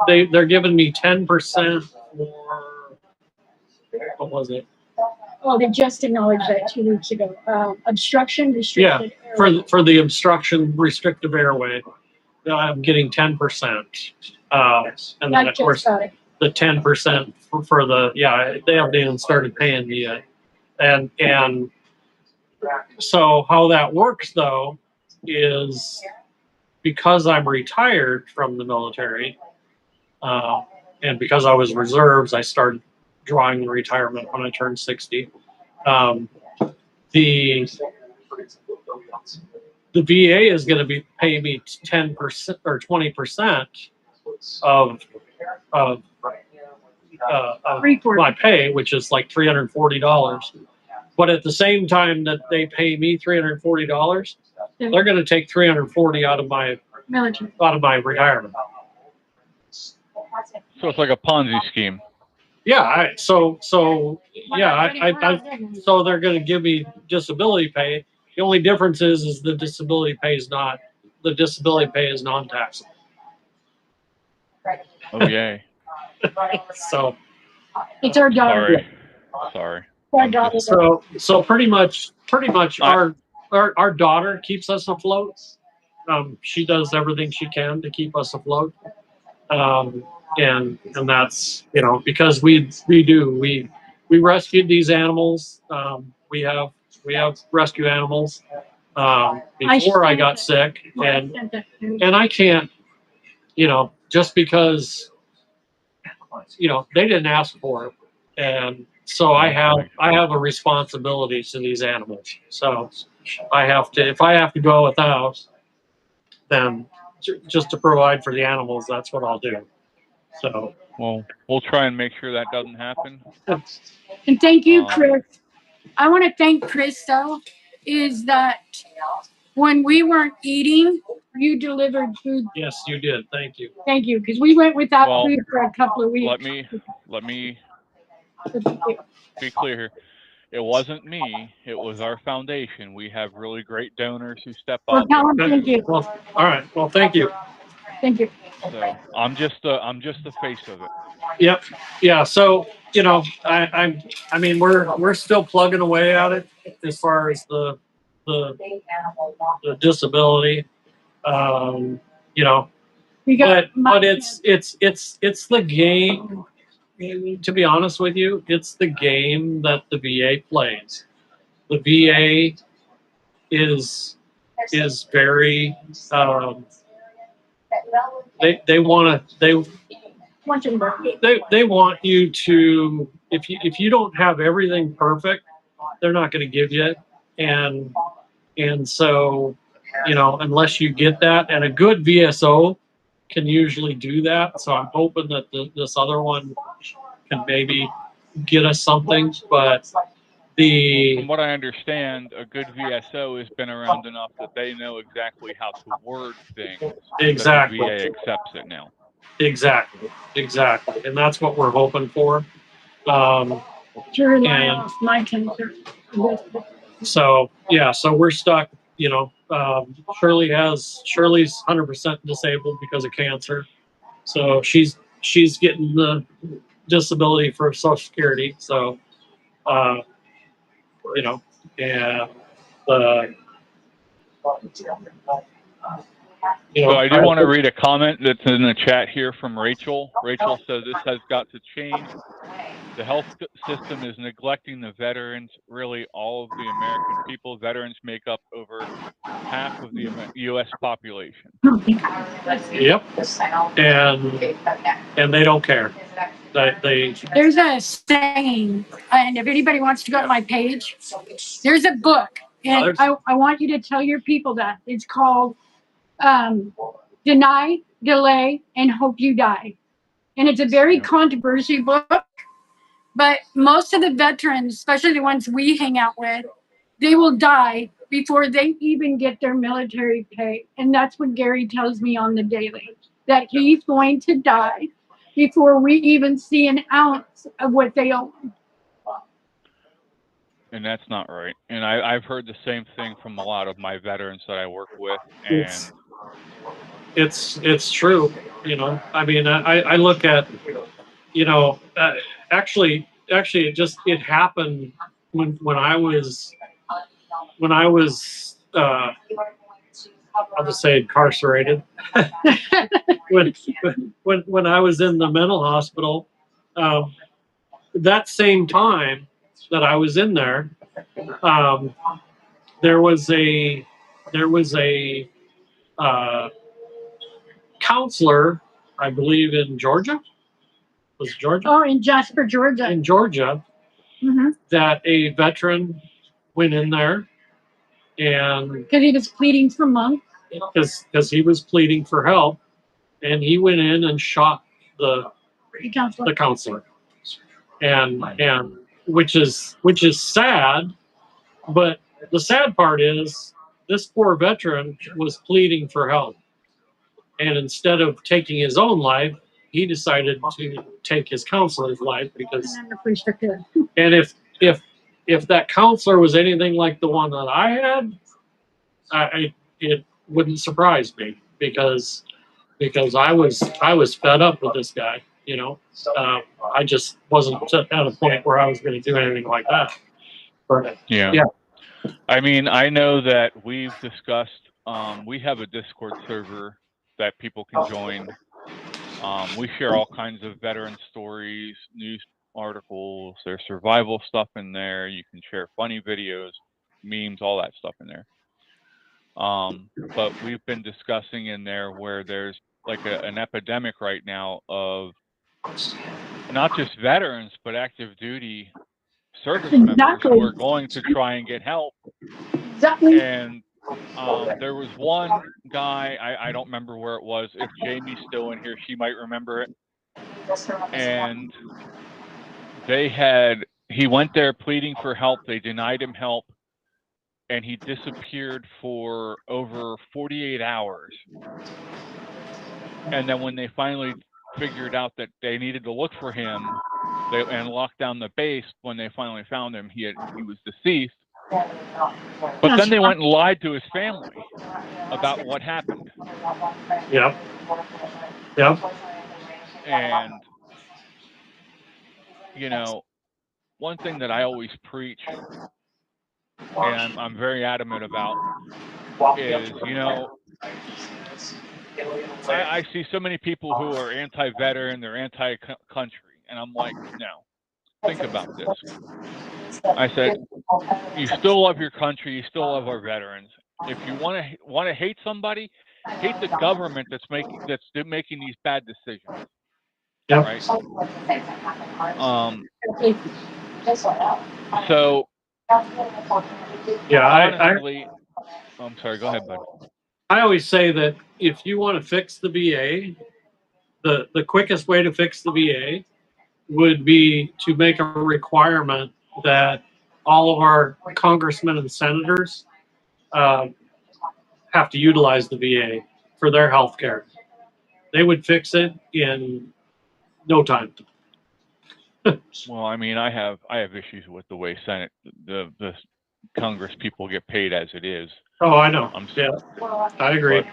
they're giving me 10% for what was it? Oh, they just acknowledged that 2 weeks ago. Obstruction restricted airway. For the obstruction restrictive airway, I'm getting 10%. And then of course the 10% for the they haven't even started paying me yet. And so how that works though is because I'm retired from the military, and because I was reserves, I started drawing the retirement when I turned 60. The VA is going to be paying me 10% or 20% of my pay, which is like $340. But at the same time that they pay me $340, they're going to take $340 out of my retirement. So it's like a Ponzi scheme. Yeah, so so they're going to give me disability pay. The only difference is the disability pay is non-taxable. Oh yay! So it's our daughter. Sorry. So pretty much our daughter keeps us afloat. She does everything she can to keep us afloat. And that's because we rescued these animals. We have rescue animals before I got sick, and I can't just because they didn't ask for it, and so I have a responsibility to these animals. So I have to, if I have to go without, then just to provide for the animals, that's what I'll do. So well, we'll try and make sure that doesn't happen. And thank you, Chris. I want to thank Chris though, is that when we weren't eating, you delivered food. Yes, you did. Thank you. Thank you, because we went without food for a couple of weeks. Let me be clear here. It wasn't me. It was our foundation. We have really great donors who step up. Thank you. Well, all right. Well, thank you. Thank you. So I'm just the face of it. Yep. Yeah. So I mean we're still plugging away at it as far as the disability. But it's the game. To be honest with you, it's the game that the VA plays. The VA is very they want you to if you don't have everything perfect, they're not going to give you it, and so unless you get that, and a good VSO can usually do that. So I'm hoping that this other one can maybe get us something, but from what I understand, a good VSO has been around enough that they know exactly how to word things. Exactly. The VA accepts it now. Exactly. And that's what we're hoping for. My cancer. So we're stuck. Shirley's 100% disabled because of cancer. So she's getting the disability for Social Security. So, so I do want to read a comment that's in the chat here from Rachel. Rachel says this has got to change. The health system is neglecting the veterans, really all of the American people. Veterans make up over half of the U.S. population. Yep. And they don't care. There's a saying, and if anybody wants to go to my page, there's a book, and I want you to tell your people that. It's called Deny, Delay, and Hope You Die. And it's a very controversial book, but most of the veterans, especially the ones we hang out with, they will die before they even get their military pay. And that's what Gary tells me on the daily, that he's going to die before we even see an ounce of what they owe. And that's not right. And I've heard the same thing from a lot of my veterans that I work with. And it's true. You know, I mean, I look at, you know, actually, it happened when I was I'll just say incarcerated. when I was in the mental hospital, that same time that I was in there, there was a counselor, I believe in Georgia. Was it Georgia? Oh, in Jasper, Georgia. In Georgia, Mm-hmm. that a veteran went in there and because he was pleading for months. Because he was pleading for help, and he went in and shot the counselor, and which is sad. But the sad part is this poor veteran was pleading for help, and instead of taking his own life, he decided to take his counselor's life because. And if that counselor was anything like the one that I had, it wouldn't surprise me because I was fed up with this guy. You know, I just wasn't at a point where I was going to do anything like that. But, yeah. I mean, I know that we've discussed. We have a Discord server that people can join. We share all kinds of veteran stories, news articles. There's survival stuff in there. You can share funny videos, memes, all that stuff in there. But we've been discussing in there where there's like an epidemic right now of not just veterans, but active duty service members who are going to try and get help. Exactly. And there was one guy, I don't remember where it was. If Jamie's still in here, she might remember it. And he went there pleading for help. They denied him help. And he disappeared for over 48 hours. And then when they finally figured out that they needed to look for him and locked down the base, when they finally found him, he was deceased. But then they went and lied to his family about what happened. Yep. And, you know, one thing that I always preach, and I'm very adamant about, is, you know, I see so many people who are anti-veteran, they're anti-country, and I'm like, no, think about this. I said, you still love your country, you still love our veterans. If you want to hate somebody, hate the government that's making these bad decisions. Yep. Right. So. Yeah. Honestly, I'm sorry. Go ahead, bud. I always say that if you want to fix the VA, the quickest way to fix the VA would be to make a requirement that all of our congressmen and senators have to utilize the VA for their health care. They would fix it in no time. Well, I mean, I have issues with the way Senate, the Congress people get paid as it is. Oh, I know. Yeah, I agree.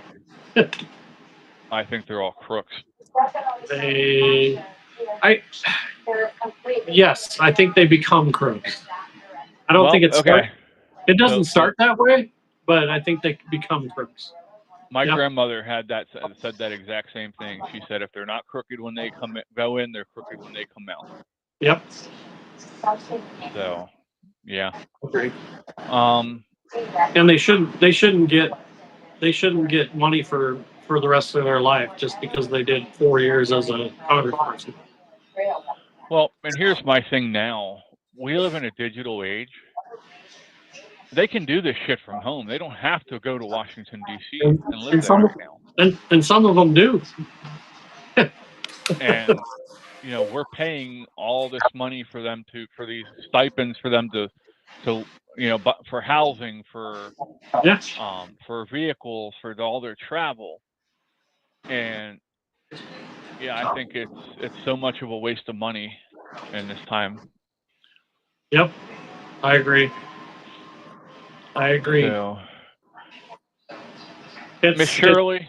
I think they're all crooks. Yes, I think they become crooks. I don't think it's okay. It doesn't start that way, but I think they become crooks. My grandmother said that exact same thing. She said if they're not crooked when they go in, they're crooked when they come out. Yep. So, yeah. Agreed. And they shouldn't get money for the rest of their life just because they did 4 years as a congressperson. Well, and here's my thing now. We live in a digital age. They can do this shit from home. They don't have to go to Washington, D.C. and live there right now. And some of them do. And, you know, we're paying all this money for these stipends for them to to, but for housing, for vehicles, for all their travel. And yeah, I think it's so much of a waste of money in this time. Yep, I agree. So, Miss Shirley,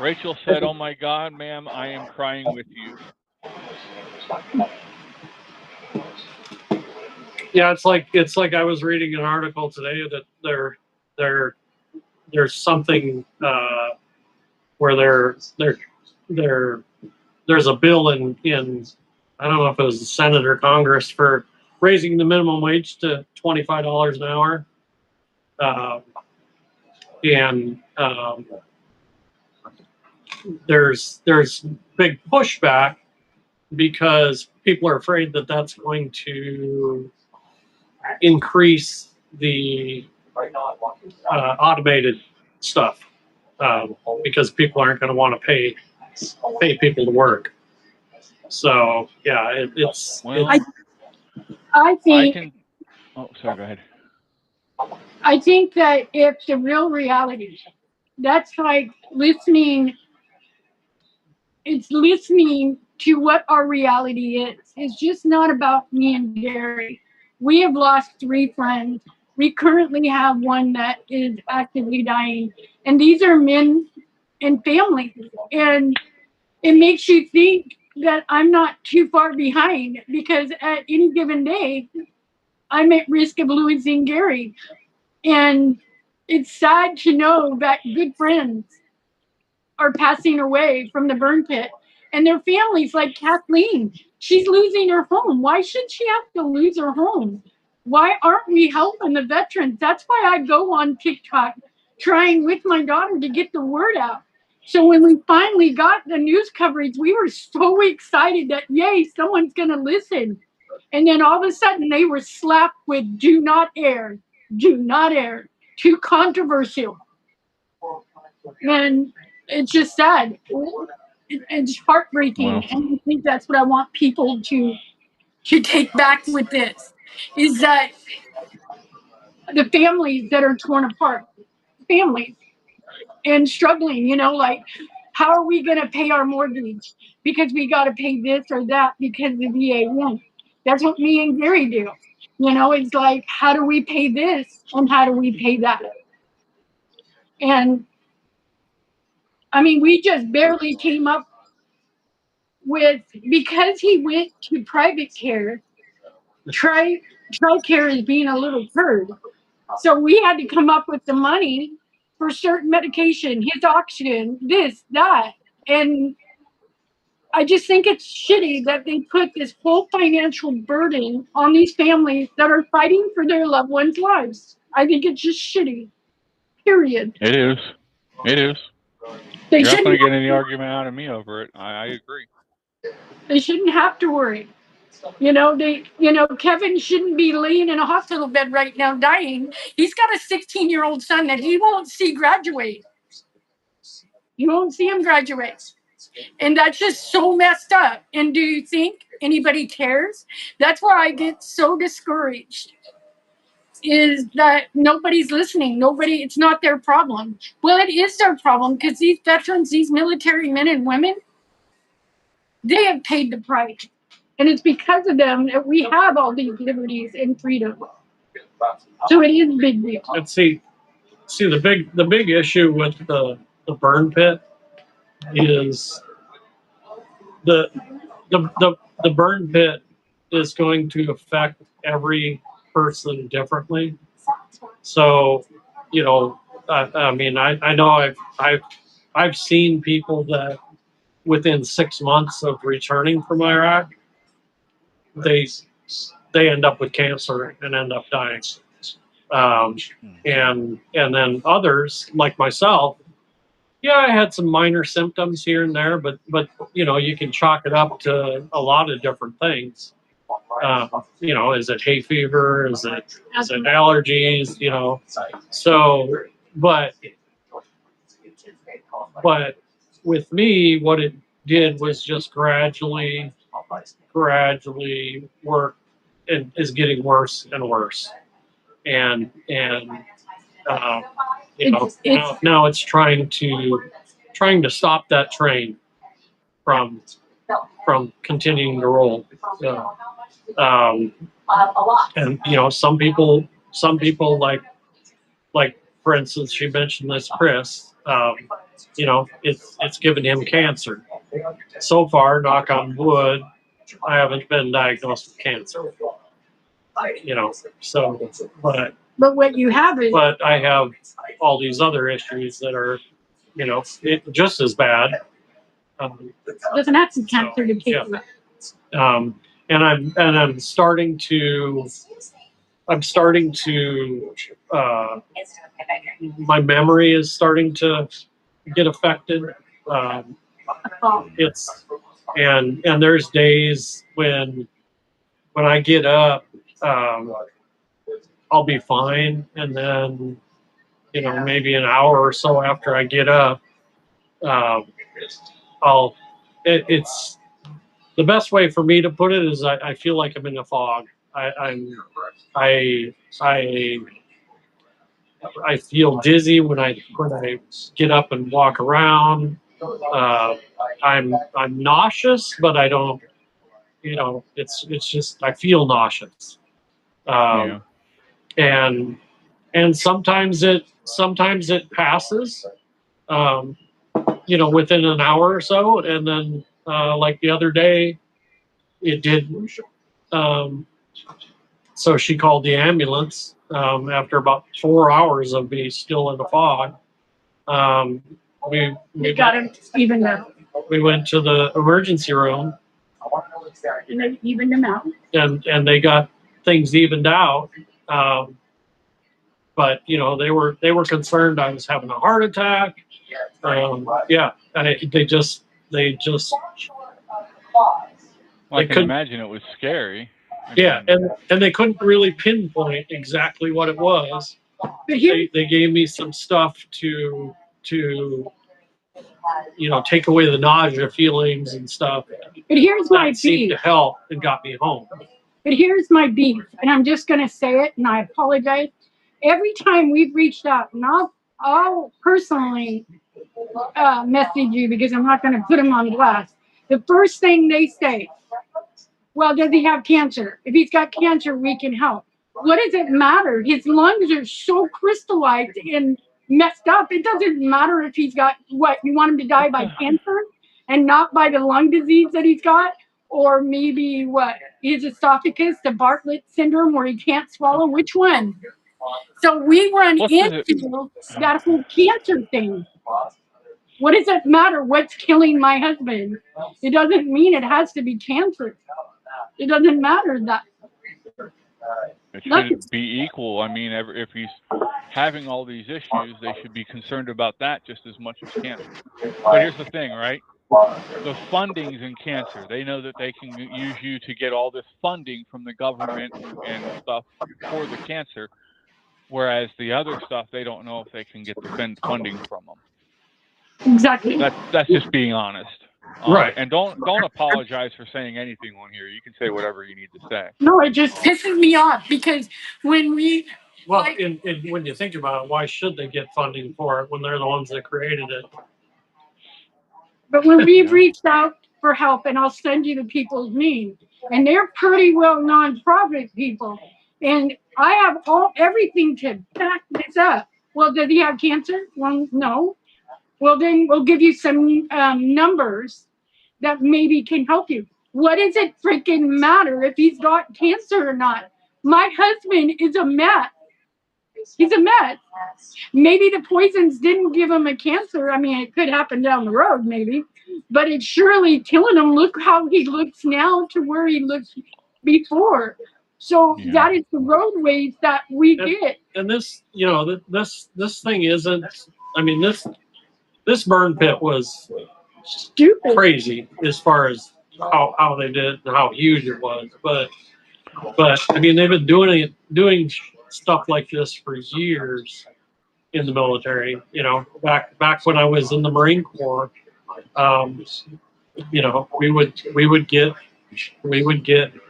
Rachel said, "Oh my God, ma'am, I am crying with you." Yeah, it's like I was reading an article today that there's something where there's a bill in I don't know if it was the Senate or Congress for raising the minimum wage to $25 an hour, and there's big pushback because people are afraid that that's going to increase the automated stuff, because people aren't going to want to pay people to work. So yeah, I think. Oh, sorry. Go ahead. I think that if the real reality, that's like listening. It's listening to what our reality is. It's just not about me and Gary. We have lost 3 friends. We currently have one that is actively dying. And these are men and families. And it makes you think that I'm not too far behind, because at any given day, I'm at risk of losing Gary. And it's sad to know that good friends are passing away from the burn pit, and their families, like Kathleen, she's losing her home. Why should she have to lose her home? Why aren't we helping the veterans? That's why I go on TikTok trying with my daughter to get the word out. So when we finally got the news coverage, we were so excited that, yay, someone's going to listen. And then all of a sudden they were slapped with do not air, too controversial. And it's just sad. It's heartbreaking. Wow. And I think that's what I want people to take back with this, is that the families that are torn apart, families and struggling, like, how are we going to pay our mortgage? Because we got to pay this or that because the VA won't. That's what me and Gary do. It's like, how do we pay this and how do we pay that? And I mean, we just barely came up with, because he went to private care, TRICARE is being a little turd. So we had to come up with the money for certain medication, his oxygen, this, that. And I just think it's shitty that they put this whole financial burden on these families that are fighting for their loved ones' lives. I think it's just shitty. Period. It is. You're not going to get any argument out of me over it. I agree. They shouldn't have to worry. Kevin shouldn't be laying in a hospital bed right now dying. He's got a 16-year-old son that he won't see graduate. You won't see him graduate. And that's just so messed up. And do you think anybody cares? That's why I get so discouraged, is that nobody's listening. It's not their problem. Well, it is their problem, because these veterans, these military men and women, they have paid the price. And it's because of them that we have all these liberties and freedom. So it is a big deal. And see the big issue with the burn pit is the burn pit is going to affect every person differently. So, I mean, I know I've seen people that within 6 months of returning from Iraq, they end up with cancer and end up dying. And then others like myself, yeah, I had some minor symptoms here and there, but you can chalk it up to a lot of different things. Is it hay fever? Is it allergies? So, but with me, what it did was just gradually work, and is getting worse and worse. you know, now it's trying to stop that train from continuing to roll. So, and you know, some people like for instance, she mentioned this Chris. You know, it's given him cancer. So far, knock on wood, I haven't been diagnosed with cancer. You know, so but what you have is, but I have all these other issues that are, you know, just as bad. Doesn't have to be cancer to take you out. And I'm starting to my memory is starting to get affected. It's and there's days when I get up, I'll be fine, and then you know maybe an hour or so after I get up, it's the best way for me to put it is I feel like I'm in a fog. I feel dizzy when I get up and walk around. I'm nauseous, but I don't. You know, it's just I feel nauseous, and sometimes it passes. You know, within an hour or so, and then like the other day, it didn't. So she called the ambulance after about 4 hours of me still in the fog. We got him evened out. We went to the emergency room, and they evened them out. And they got things evened out. But you know they were concerned I was having a heart attack. Yeah, they just. Well, I can imagine it was scary. Yeah, and they couldn't really pinpoint exactly what it was. They gave me some stuff to you know take away the nausea feelings and stuff. But here's my beef. Seemed to help and got me home. But here's my beef, and I'm just going to say it, and I apologize. Every time we've reached out, and I'll personally message you because I'm not going to put them on blast. The first thing they say, well, does he have cancer? If he's got cancer, we can help. What does it matter? His lungs are so crystallized and messed up. It doesn't matter if he's got what you want him to die by cancer and not by the lung disease that he's got, or maybe what his esophagus, the Bartlett syndrome, where he can't swallow. Which one? So we run into that whole cancer thing. What does it matter what's killing my husband? It doesn't mean it has to be cancer. It doesn't matter that. It should be equal. I mean, if he's having all these issues, they should be concerned about that just as much as cancer. But here's the thing, right? The funding's in cancer. They know that they can use you to get all this funding from the government and stuff for the cancer, whereas the other stuff, they don't know if they can get the funding from them. Exactly. That's just being honest. Right. And don't apologize for saying anything on here. You can say whatever you need to say. No, it just pisses me off because when we and when you think about it, why should they get funding for it when they're the ones that created it? But when we've reached out for help, and I'll send you the people's names, and they're pretty well nonprofit people, and I have everything to back this up. Well, does he have cancer? Well, no. Well, then we'll give you some numbers that maybe can help you. What does it freaking matter if he's got cancer or not? My husband is a mess. He's a mess. Maybe the poisons didn't give him a cancer. I mean, it could happen down the road, maybe. But it's surely killing him. Look how he looks now to where he looked before. So that is the roadways that we get. And this, you know, this thing isn't. I mean, this burn pit was stupid, crazy as far as how they did it and how huge it was. But I mean, they've been doing stuff like this for years in the military. You know, back when I was in the Marine Corps, you know, we would get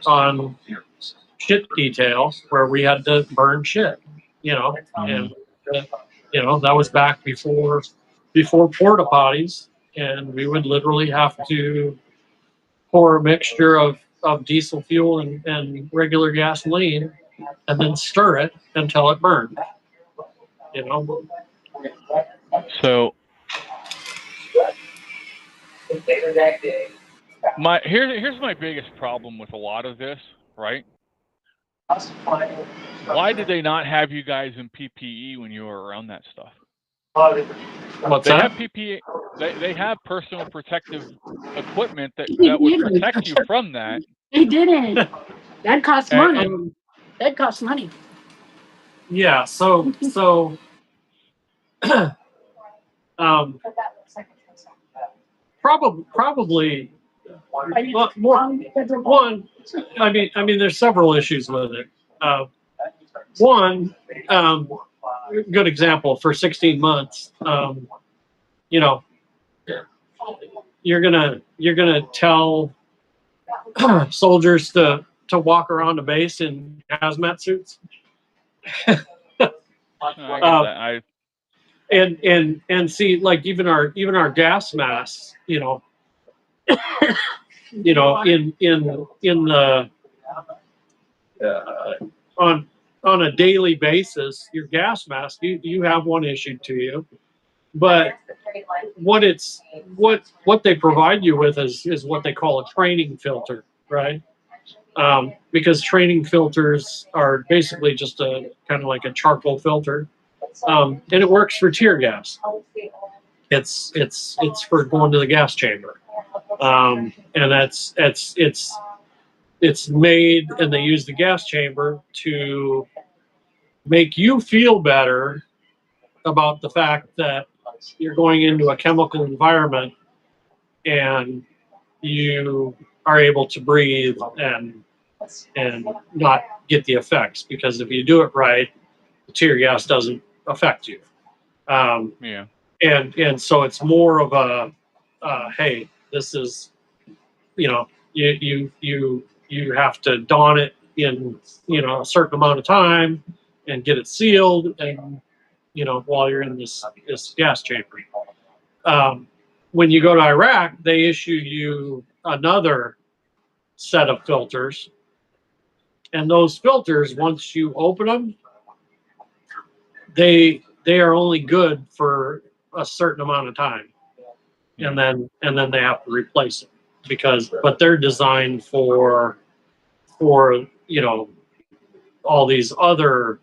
on shit detail where we had to burn shit, and that was back before porta potties, and we would literally have to pour a mixture of diesel fuel and regular gasoline, and then stir it until it burned. So here's my biggest problem with a lot of this, right? Why did they not have you guys in PPE when you were around that stuff? What's they that? have PPE. They have personal protective equipment that would protect you from that. They didn't. That costs money. That costs money. Yeah. So probably one. I mean, there's several issues with it. One, good example for 16 months. You're gonna tell soldiers to walk around the base in hazmat suits. I get that. And see, like even our gas masks, in the on a daily basis, your gas mask, you have one issued to you, but what they provide you with is what they call a training filter, right? Because training filters are basically just a kind of like a charcoal filter, and it works for tear gas. It's for going to the gas chamber, and it's made, and they use the gas chamber to make you feel better about the fact that you're going into a chemical environment and you are able to breathe and not get the effects, because if you do it right, the tear gas doesn't affect you. Yeah. And so it's more of a hey, this is, you have to don it in a certain amount of time and get it sealed, and while you're in this gas chamber. When you go to Iraq, they issue you another set of filters, and those filters, once you open them, they are only good for a certain amount of time, and then they have to replace it, but they're designed for all these other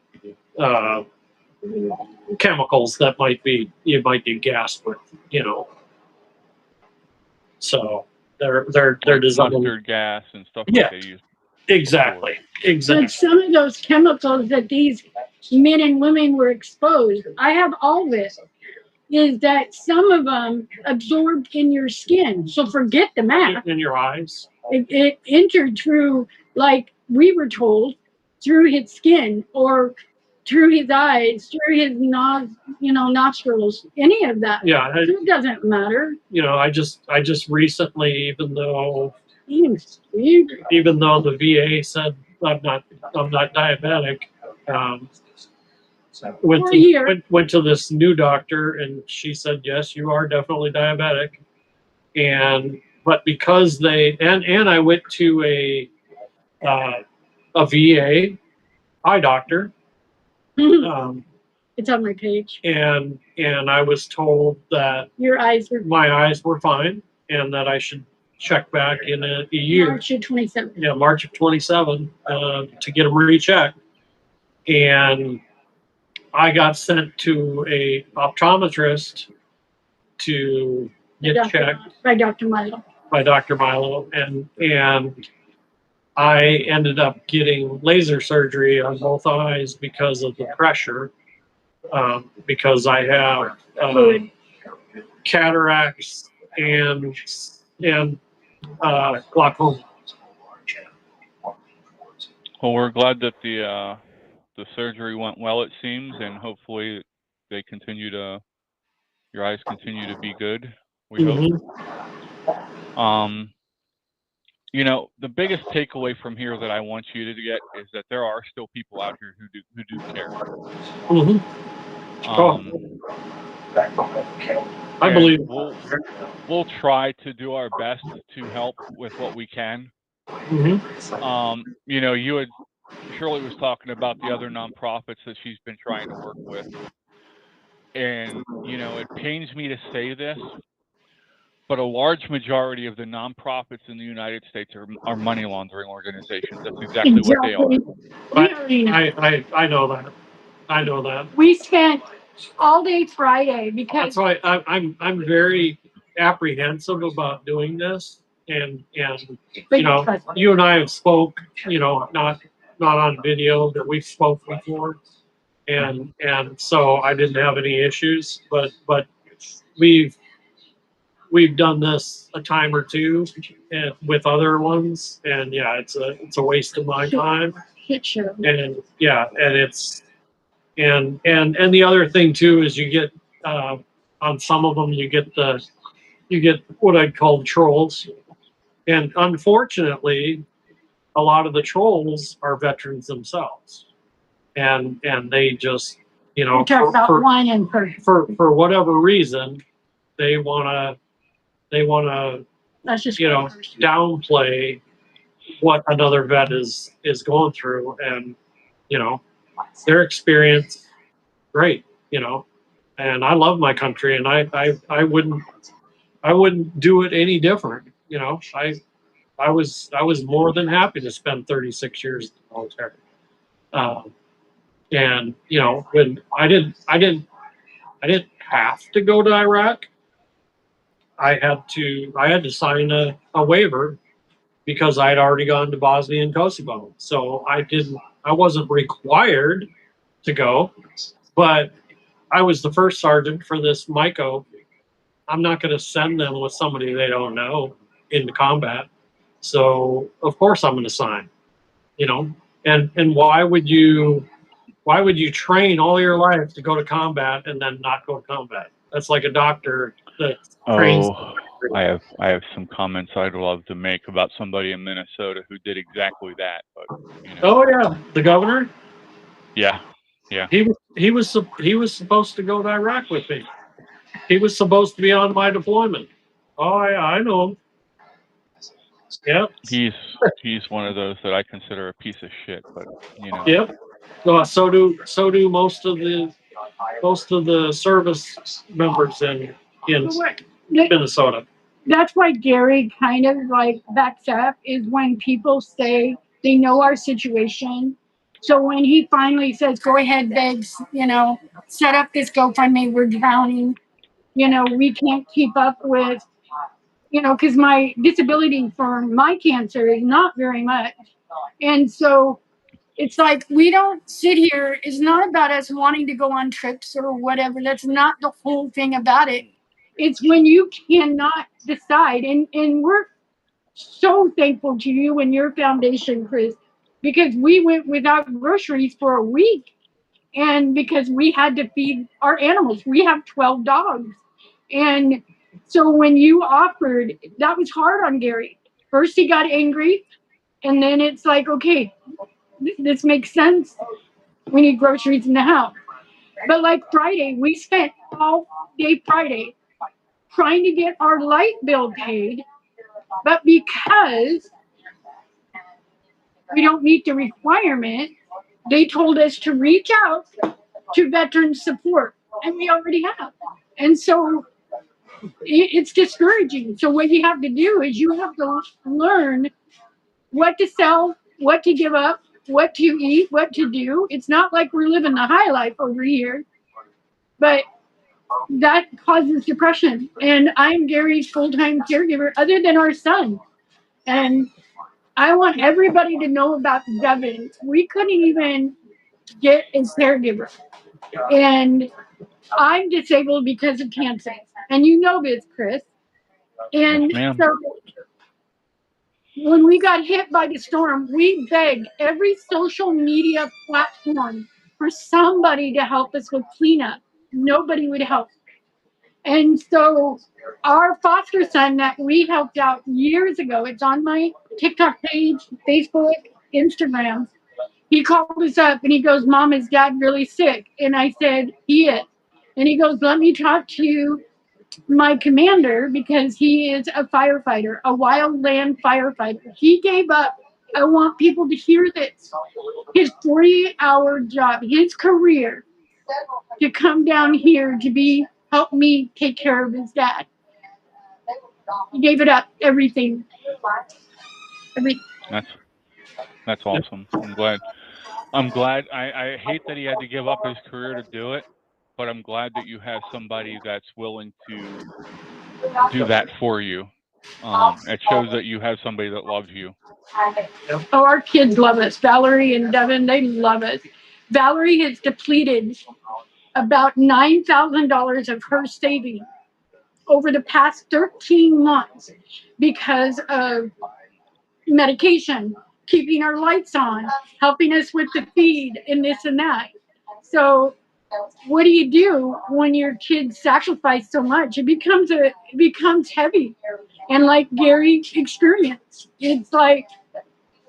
chemicals that you might get gas with, so they're designed. Mustard gas and stuff Yeah. like they use. Exactly. But some of those chemicals that these men and women were exposed, I have all this, is that some of them absorbed in your skin. So forget the mask. In your eyes. It entered through, like we were told, through his skin or through his eyes, through his nostrils, any of that. Yeah. It doesn't matter. I just recently, even though the VA said I'm not diabetic, went to this new doctor, and she said, yes, you are definitely diabetic. But because they and I went to a VA eye doctor. It's on my page. And I was told that my eyes were fine, and that I should check back in a year. March of 27. Yeah, March of 27 to get them rechecked. And I got sent to a optometrist to get checked by Dr. Milo. And I ended up getting laser surgery on both eyes because of the pressure, because I have cataracts and glaucoma. Well, we're glad that the surgery went well, it seems, and hopefully your eyes continue to be good. We hope. the biggest takeaway from here that I want you to get is that there are still people out here who do care. Mm-hmm. I believe we'll try to do our best to help with what we can. Mm-hmm. Shirley was talking about the other nonprofits that she's been trying to work with, and it pains me to say this, but a large majority of the nonprofits in the United States are money laundering organizations. That's exactly what they are. I know that. I know that. We spent all day Friday because that's why I'm very apprehensive about doing this, and you and I have spoke, not on video, that we've spoke before, and so I didn't have any issues, but we've done this a time or two and with other ones, and yeah, it's a waste of my time. And yeah, and it's and the other thing too is you get on some of them you get what I'd call trolls, and unfortunately, a lot of the trolls are veterans themselves, and they just for whatever reason they wanna downplay what another vet is going through, and their experience, great, and I love my country, and I wouldn't do it any different. I was more than happy to spend 36 years in the military, and when I didn't have to go to Iraq. I had to sign a waiver because I had already gone to Bosnia and Kosovo. So I wasn't required to go, but I was the first sergeant for this MICO. I'm not going to send them with somebody they don't know into combat. So of course I'm going to sign, and why would you train all your life to go to combat and then not go to combat? That's like a doctor that trains. I have some comments I'd love to make about somebody in Minnesota who did exactly that. But oh yeah, the governor. Yeah. He was supposed to go to Iraq with me. He was supposed to be on my deployment. Oh, I know him. Yep. He's one of those that I consider a piece of shit, but Yep. So do most of the service members in Minnesota. That's why Gary kind of like backs up, is when people say they know our situation. So when he finally says, go ahead, Beggs, set up this GoFundMe, we're drowning, we can't keep up with, because my disability for my cancer is not very much. And so it's like, we don't sit here. It's not about us wanting to go on trips or whatever. That's not the whole thing about it. It's when you cannot decide. And we're so thankful to you and your foundation, Chris, because we went without groceries for a week. And because we had to feed our animals, we have 12 dogs. And so when you offered, that was hard on Gary. First, he got angry. And then it's like, okay, this makes sense. We need groceries in the house. But like Friday, we spent all day Friday trying to get our light bill paid. But because we don't meet the requirement, they told us to reach out to veteran support. And we already have. And so it's discouraging. So what you have to do is you have to learn what to sell, what to give up, what to eat, what to do. It's not like we're living the high life over here, but that causes depression. And I'm Gary's full-time caregiver, other than our son. And I want everybody to know about Devin. We couldn't even get a caregiver. And I'm disabled because of cancer. And you know this, Chris. And yes, so when we got hit by the storm, we begged every social media platform for somebody to help us with cleanup. Nobody would help. And so our foster son that we helped out years ago, it's on my TikTok page, Facebook, Instagram. He called us up and he goes, Mom, is Dad really sick? And I said, he is. And he goes, let me talk to my commander because he is a firefighter, a wildland firefighter. He gave up. I want people to hear this. His 40-hour job, his career, to come down here to help me take care of his dad. He gave it up, everything. That's awesome. I'm glad. I hate that he had to give up his career to do it, but I'm glad that you have somebody that's willing to do that for you. It shows that you have somebody that loves you. Oh, our kids love us. Valerie and Devin, they love us. Valerie has depleted about $9,000 of her savings over the past 13 months because of medication, keeping our lights on, helping us with the feed and this and that. So what do you do when your kids sacrifice so much? It becomes heavy. And like Gary experienced, it's like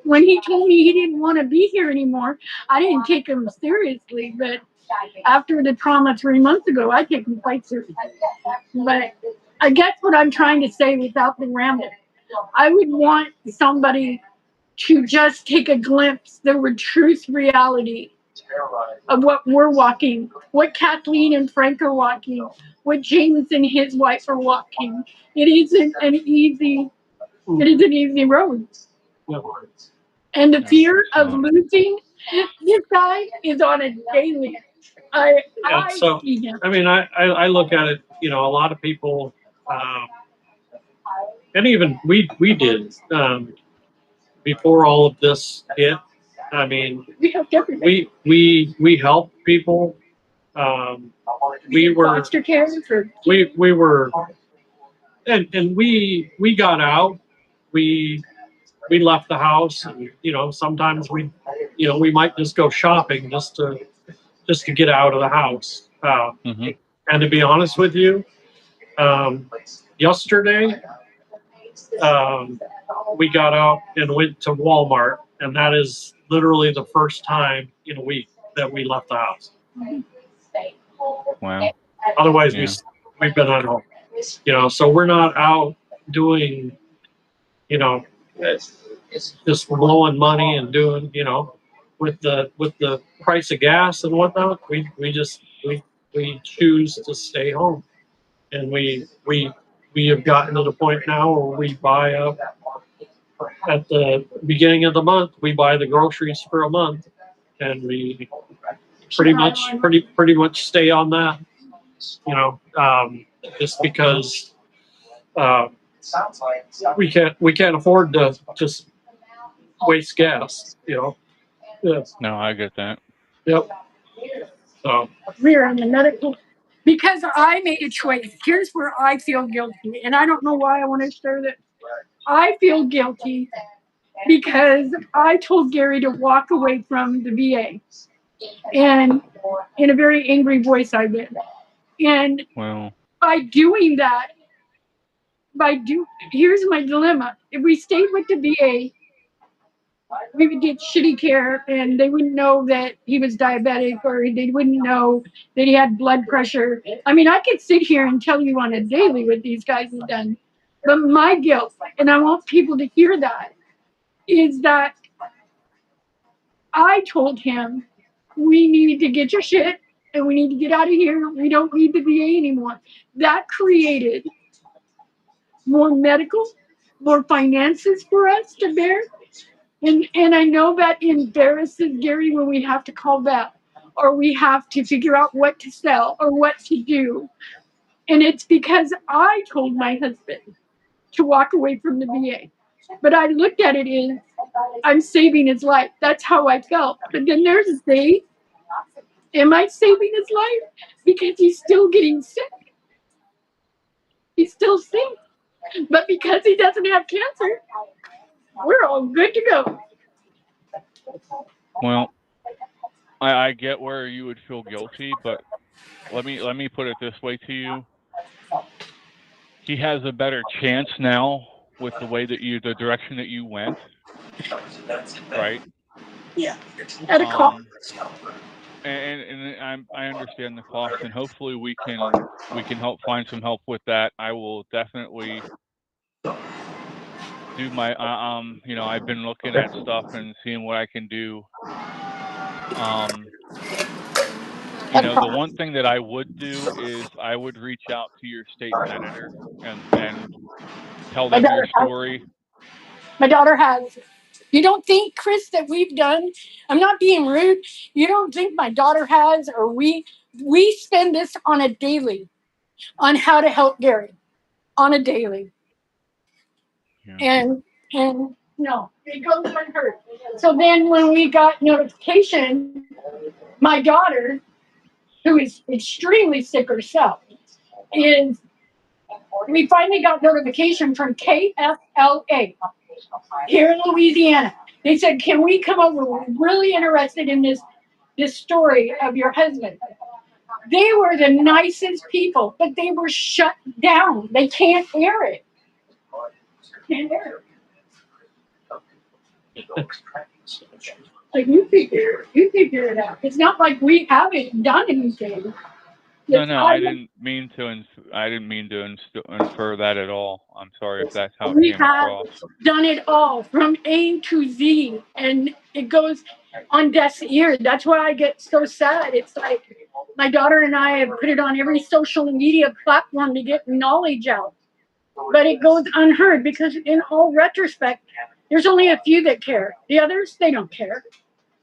when he told me he didn't want to be here anymore, I didn't take him seriously. But after the trauma 3 months ago, I take him quite seriously. But I guess what I'm trying to say without the rambling, I would want somebody to just take a glimpse, the truth reality of what we're walking, what Kathleen and Frank are walking, what James and his wife are walking. It isn't an easy road. And the fear of losing this guy is on a daily. I mean, I look at it, a lot of people, and even we did, before all of this hit. I mean, we helped people. We were foster care for we were, and we got out. We left the house, and sometimes we might just go shopping just to get out of the house. And to be honest with you, yesterday we got out and went to Walmart, and that is literally the first time in a week that we left the house. Wow. Otherwise, we've been at home. So we're not out doing, just blowing money and doing, with the price of gas and whatnot. We choose to stay home, and we have gotten to the point now where we buy up at the beginning of the month. We buy the groceries for a month, and we pretty much stay on that. Just because we can't afford to just waste gas. Yeah. No, I get that. Yep. So we're in the medical because I made a choice. Here's where I feel guilty, and I don't know why I want to share that. I feel guilty because I told Gary to walk away from the VA, and in a very angry voice I did. And by doing that, here's my dilemma. If we stayed with the VA, we would get shitty care, and they wouldn't know that he was diabetic, or they wouldn't know that he had blood pressure. I mean, I could sit here and tell you on a daily what these guys have done, but my guilt, and I want people to hear that, is that I told him, we need to get your shit and we need to get out of here. We don't need the VA anymore. That created more medical, more finances for us to bear. And I know that embarrasses Gary when we have to call back, or we have to figure out what to sell or what to do. And it's because I told my husband to walk away from the VA. But I looked at it as I'm saving his life. That's how I felt. But then there's a day, am I saving his life? Because he's still getting sick. He's still sick. But because he doesn't have cancer, we're all good to go. Well, I get where you would feel guilty, but let me put it this way to you. He has a better chance now with the way that the direction that you went, right? Yeah. At a cost. And I understand the cost, and hopefully we can help find some help with that. I will definitely do my I've been looking at stuff and seeing what I can do. The one thing that I would do is I would reach out to your state senator and tell them your story. My daughter has. You don't think, Chris, that we've done? I'm not being rude. You don't think my daughter has, or we spend this on a daily, on how to help Gary, on a daily. Yeah. And no, it goes unheard. So then when we got notification, my daughter, who is extremely sick herself, we finally got notification from KFLA here in Louisiana. They said, "Can we come over? We're really interested in this story of your husband." They were the nicest people, but they were shut down. They can't air it. Can't air it. Like you figure it out. It's not like we haven't done anything. No, I didn't mean to infer that at all. I'm sorry if that's how it came across. We have done it all from A to Z, and it goes on deaf ears. That's why I get so sad. It's like my daughter and I have put it on every social media platform to get knowledge out, but it goes unheard because, in all retrospect, there's only a few that care. The others, they don't care.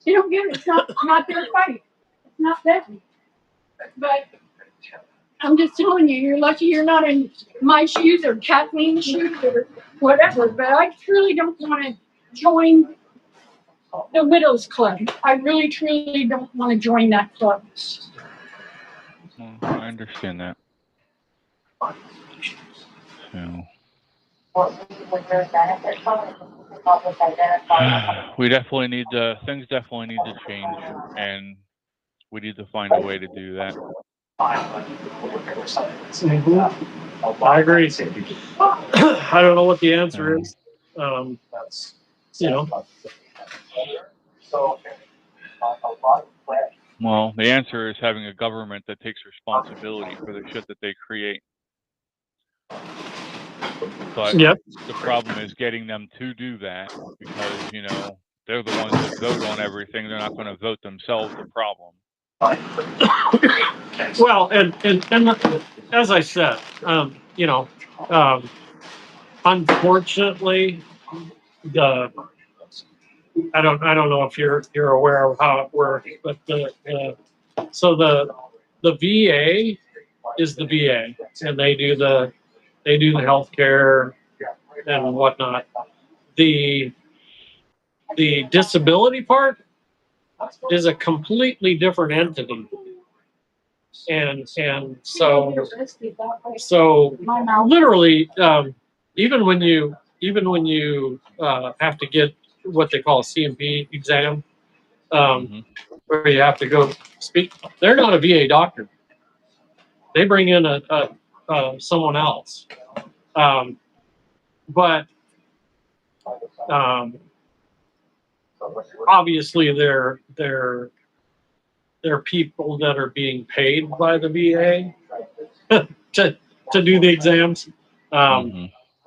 They don't get it. It's not their fight. It's not them. But I'm just telling you, you're lucky you're not in my shoes or Kathleen's shoes or whatever. But I truly don't want to join the Widows Club. I really, truly don't want to join that club. Well, I understand that. So. Things definitely need to change, and we need to find a way to do that. Mm-hmm. I agree. I don't know what the answer is. Well, the answer is having a government that takes responsibility for the shit that they create. But the problem is getting them to do that because, they're the ones that vote on everything. They're not going to vote themselves the problem. Well, and as I said, unfortunately, I don't know if you're aware of how it works, but the VA is the VA, and they do the healthcare and whatnot. The disability part is a completely different entity, and so literally, even when you have to get what they call a CMP exam, where you have to go speak, they're not a VA doctor. They bring in a someone else, but obviously they're people that are being paid by the VA to do the exams.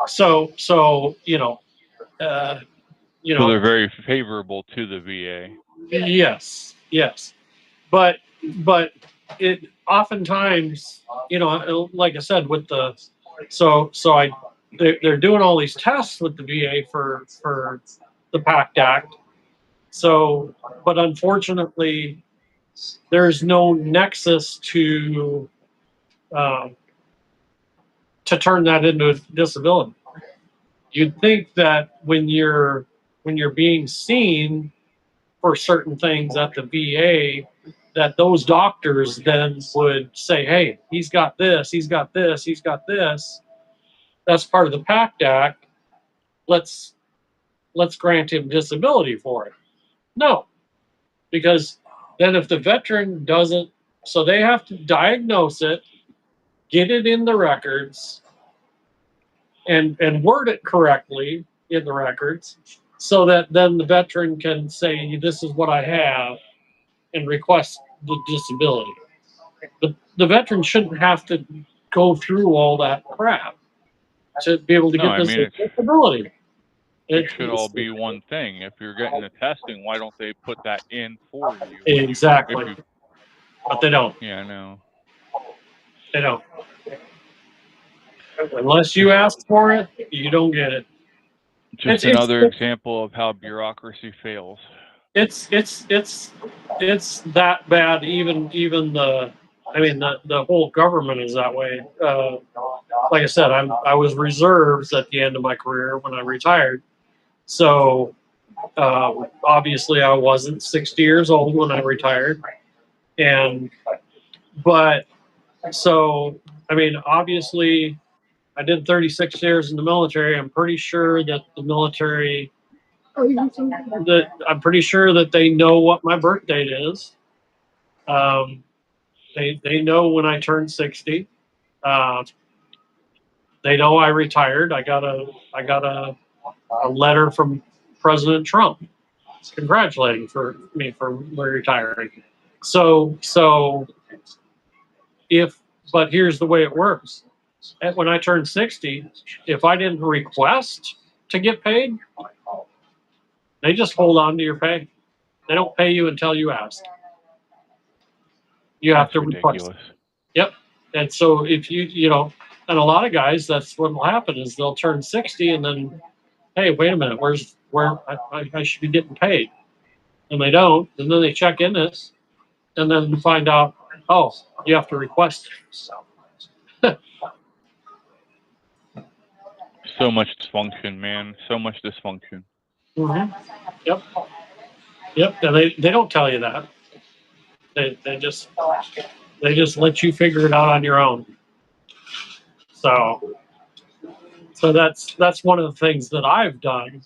So so they're very favorable to the VA. Yes, but it oftentimes, like I said, with the they're doing all these tests with the VA for the PACT Act. So, but unfortunately, there's no nexus to turn that into a disability. You'd think that when you're being seen for certain things at the VA, that those doctors then would say, "Hey, he's got this, he's got this, he's got this. That's part of the PACT Act. Let's grant him disability for it." No, because then if the veteran doesn't, so they have to diagnose it, get it in the records, and word it correctly in the records, so that then the veteran can say, this is what I have, and request the disability. The veteran shouldn't have to go through all that crap to be able to No, get I this mean disability. it should all be one thing. If you're getting the testing, why don't they put that in for you? Exactly. If you, But they don't. yeah, I know. They don't. Unless you ask for it, you don't get it. Just another example of how bureaucracy fails. It's that bad. Even the, I mean, the whole government is that way. Like I said, I was reserves at the end of my career when I retired. So obviously I wasn't 60 years old when I retired, but so I mean, obviously I did 36 years in the military. I'm pretty sure that the military, I'm pretty sure that they know what my birth date is. They know when I turned 60. They know I retired. I got a letter from President Trump congratulating me for retiring. So but here's the way it works. When I turned 60, if I didn't request to get paid, they just hold on to your pay. They don't pay you until you ask. You have to request. Yep. And so if and a lot of guys, that's what will happen is they'll turn 60 and then, hey, wait a minute, where I should be getting paid, and they don't, and then they check in this, and then find out, oh, you have to request it. So much dysfunction, man. So much dysfunction. Mm-hmm. Yep. And they don't tell you that. They just let you figure it out on your own. So that's one of the things that I've done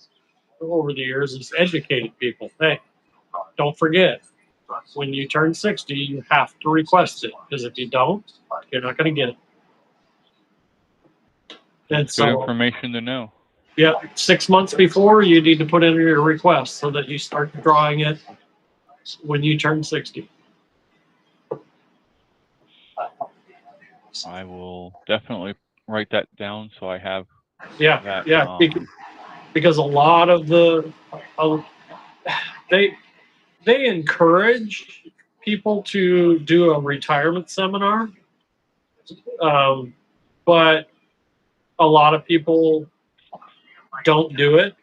over the years is educated people. Hey, don't forget, when you turn 60, you have to request it, because if you don't, you're not going to get it. And That's good information to know. Yeah, 6 months before, you need to put in your request so that you start drawing it when you turn 60. I will definitely write that down so I have. Yeah, because a lot of they encourage people to do a retirement seminar, but a lot of people don't do it,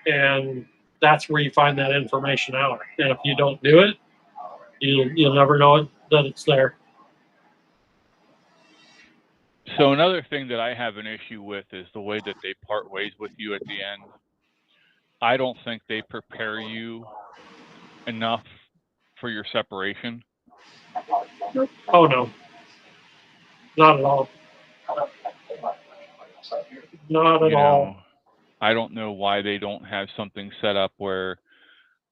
and that's where you find that information out. And if you don't do it, you'll never know it, that it's there. So another thing that I have an issue with is the way that they part ways with you at the end. I don't think they prepare you enough for your separation. Oh no, not at all. Not at all. I don't know why they don't have something set up where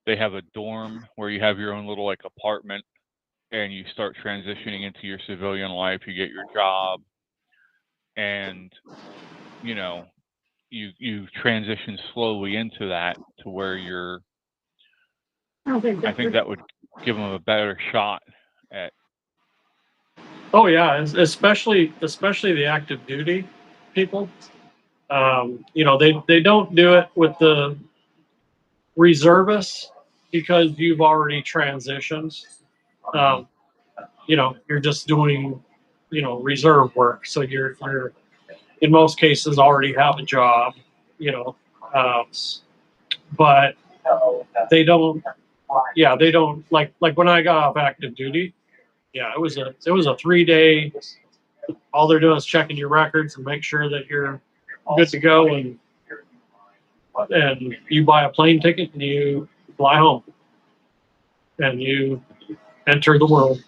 they have a dorm where you have your own little like apartment and you start transitioning into your civilian life, you get your job, and you transition slowly into that to where you're. I think that would give them a better shot at. Oh yeah, especially the active duty people. They don't do it with the reservists because you've already transitioned. You're just doing, reserve work, so you're in most cases already have a job. But they don't. Yeah, they don't like when I got off active duty. Yeah, it was a 3-day. All they're doing is checking your records and make sure that you're good to go, and you buy a plane ticket and you fly home, and you enter the world.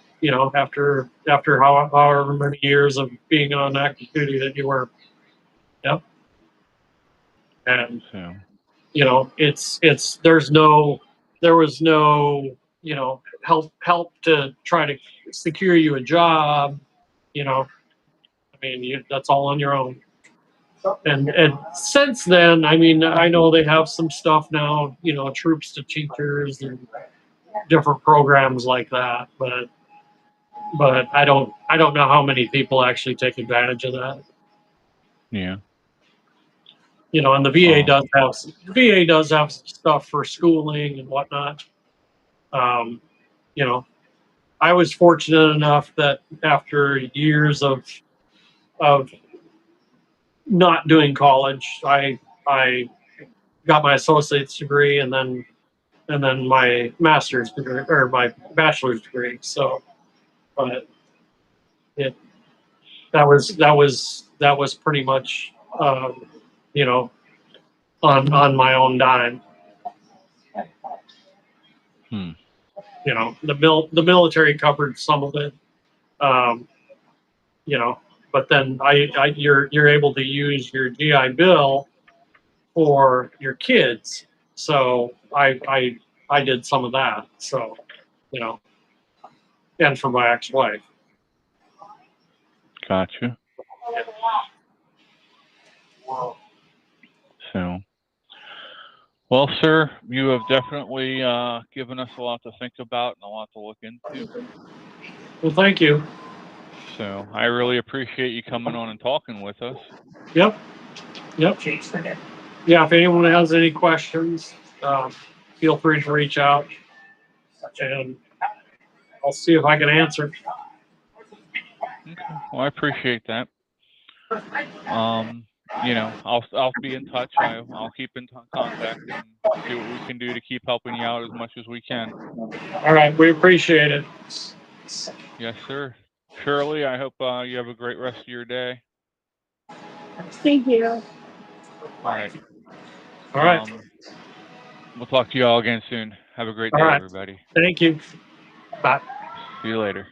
After however many years of being on active duty that you were. Yep. And there was no help to try to secure you a job. I mean, that's all on your own. And since then, I mean, I know they have some stuff now, you know, troops to teachers and different programs like that, but I don't know how many people actually take advantage of that. Yeah. You know, and the VA does have some stuff for schooling and whatnot. You know, I was fortunate enough that after years of not doing college, I got my associate's degree and then my master's degree or my bachelor's degree. So, but it that was pretty much you know, on my own dime. You know, the military covered some of it. You know, but then you're able to use your GI Bill for your kids. So I did some of that. So, you know, and for my ex-wife. Gotcha. So, well, sir, you have definitely given us a lot to think about and a lot to look into. Well, thank you. So I really appreciate you coming on and talking with us. Yep. Yeah, if anyone has any questions, feel free to reach out and I'll see if I can answer. Okay. Well, I appreciate that. You know, I'll be in touch. I'll keep in contact and see what we can do to keep helping you out as much as we can. All right, we appreciate it. Yes, sir. Shirley, I hope you have a great rest of your day. Thank you. All right. All right. We'll talk to you all again soon. Have a great day, everybody. Thank you. Bye. See you later.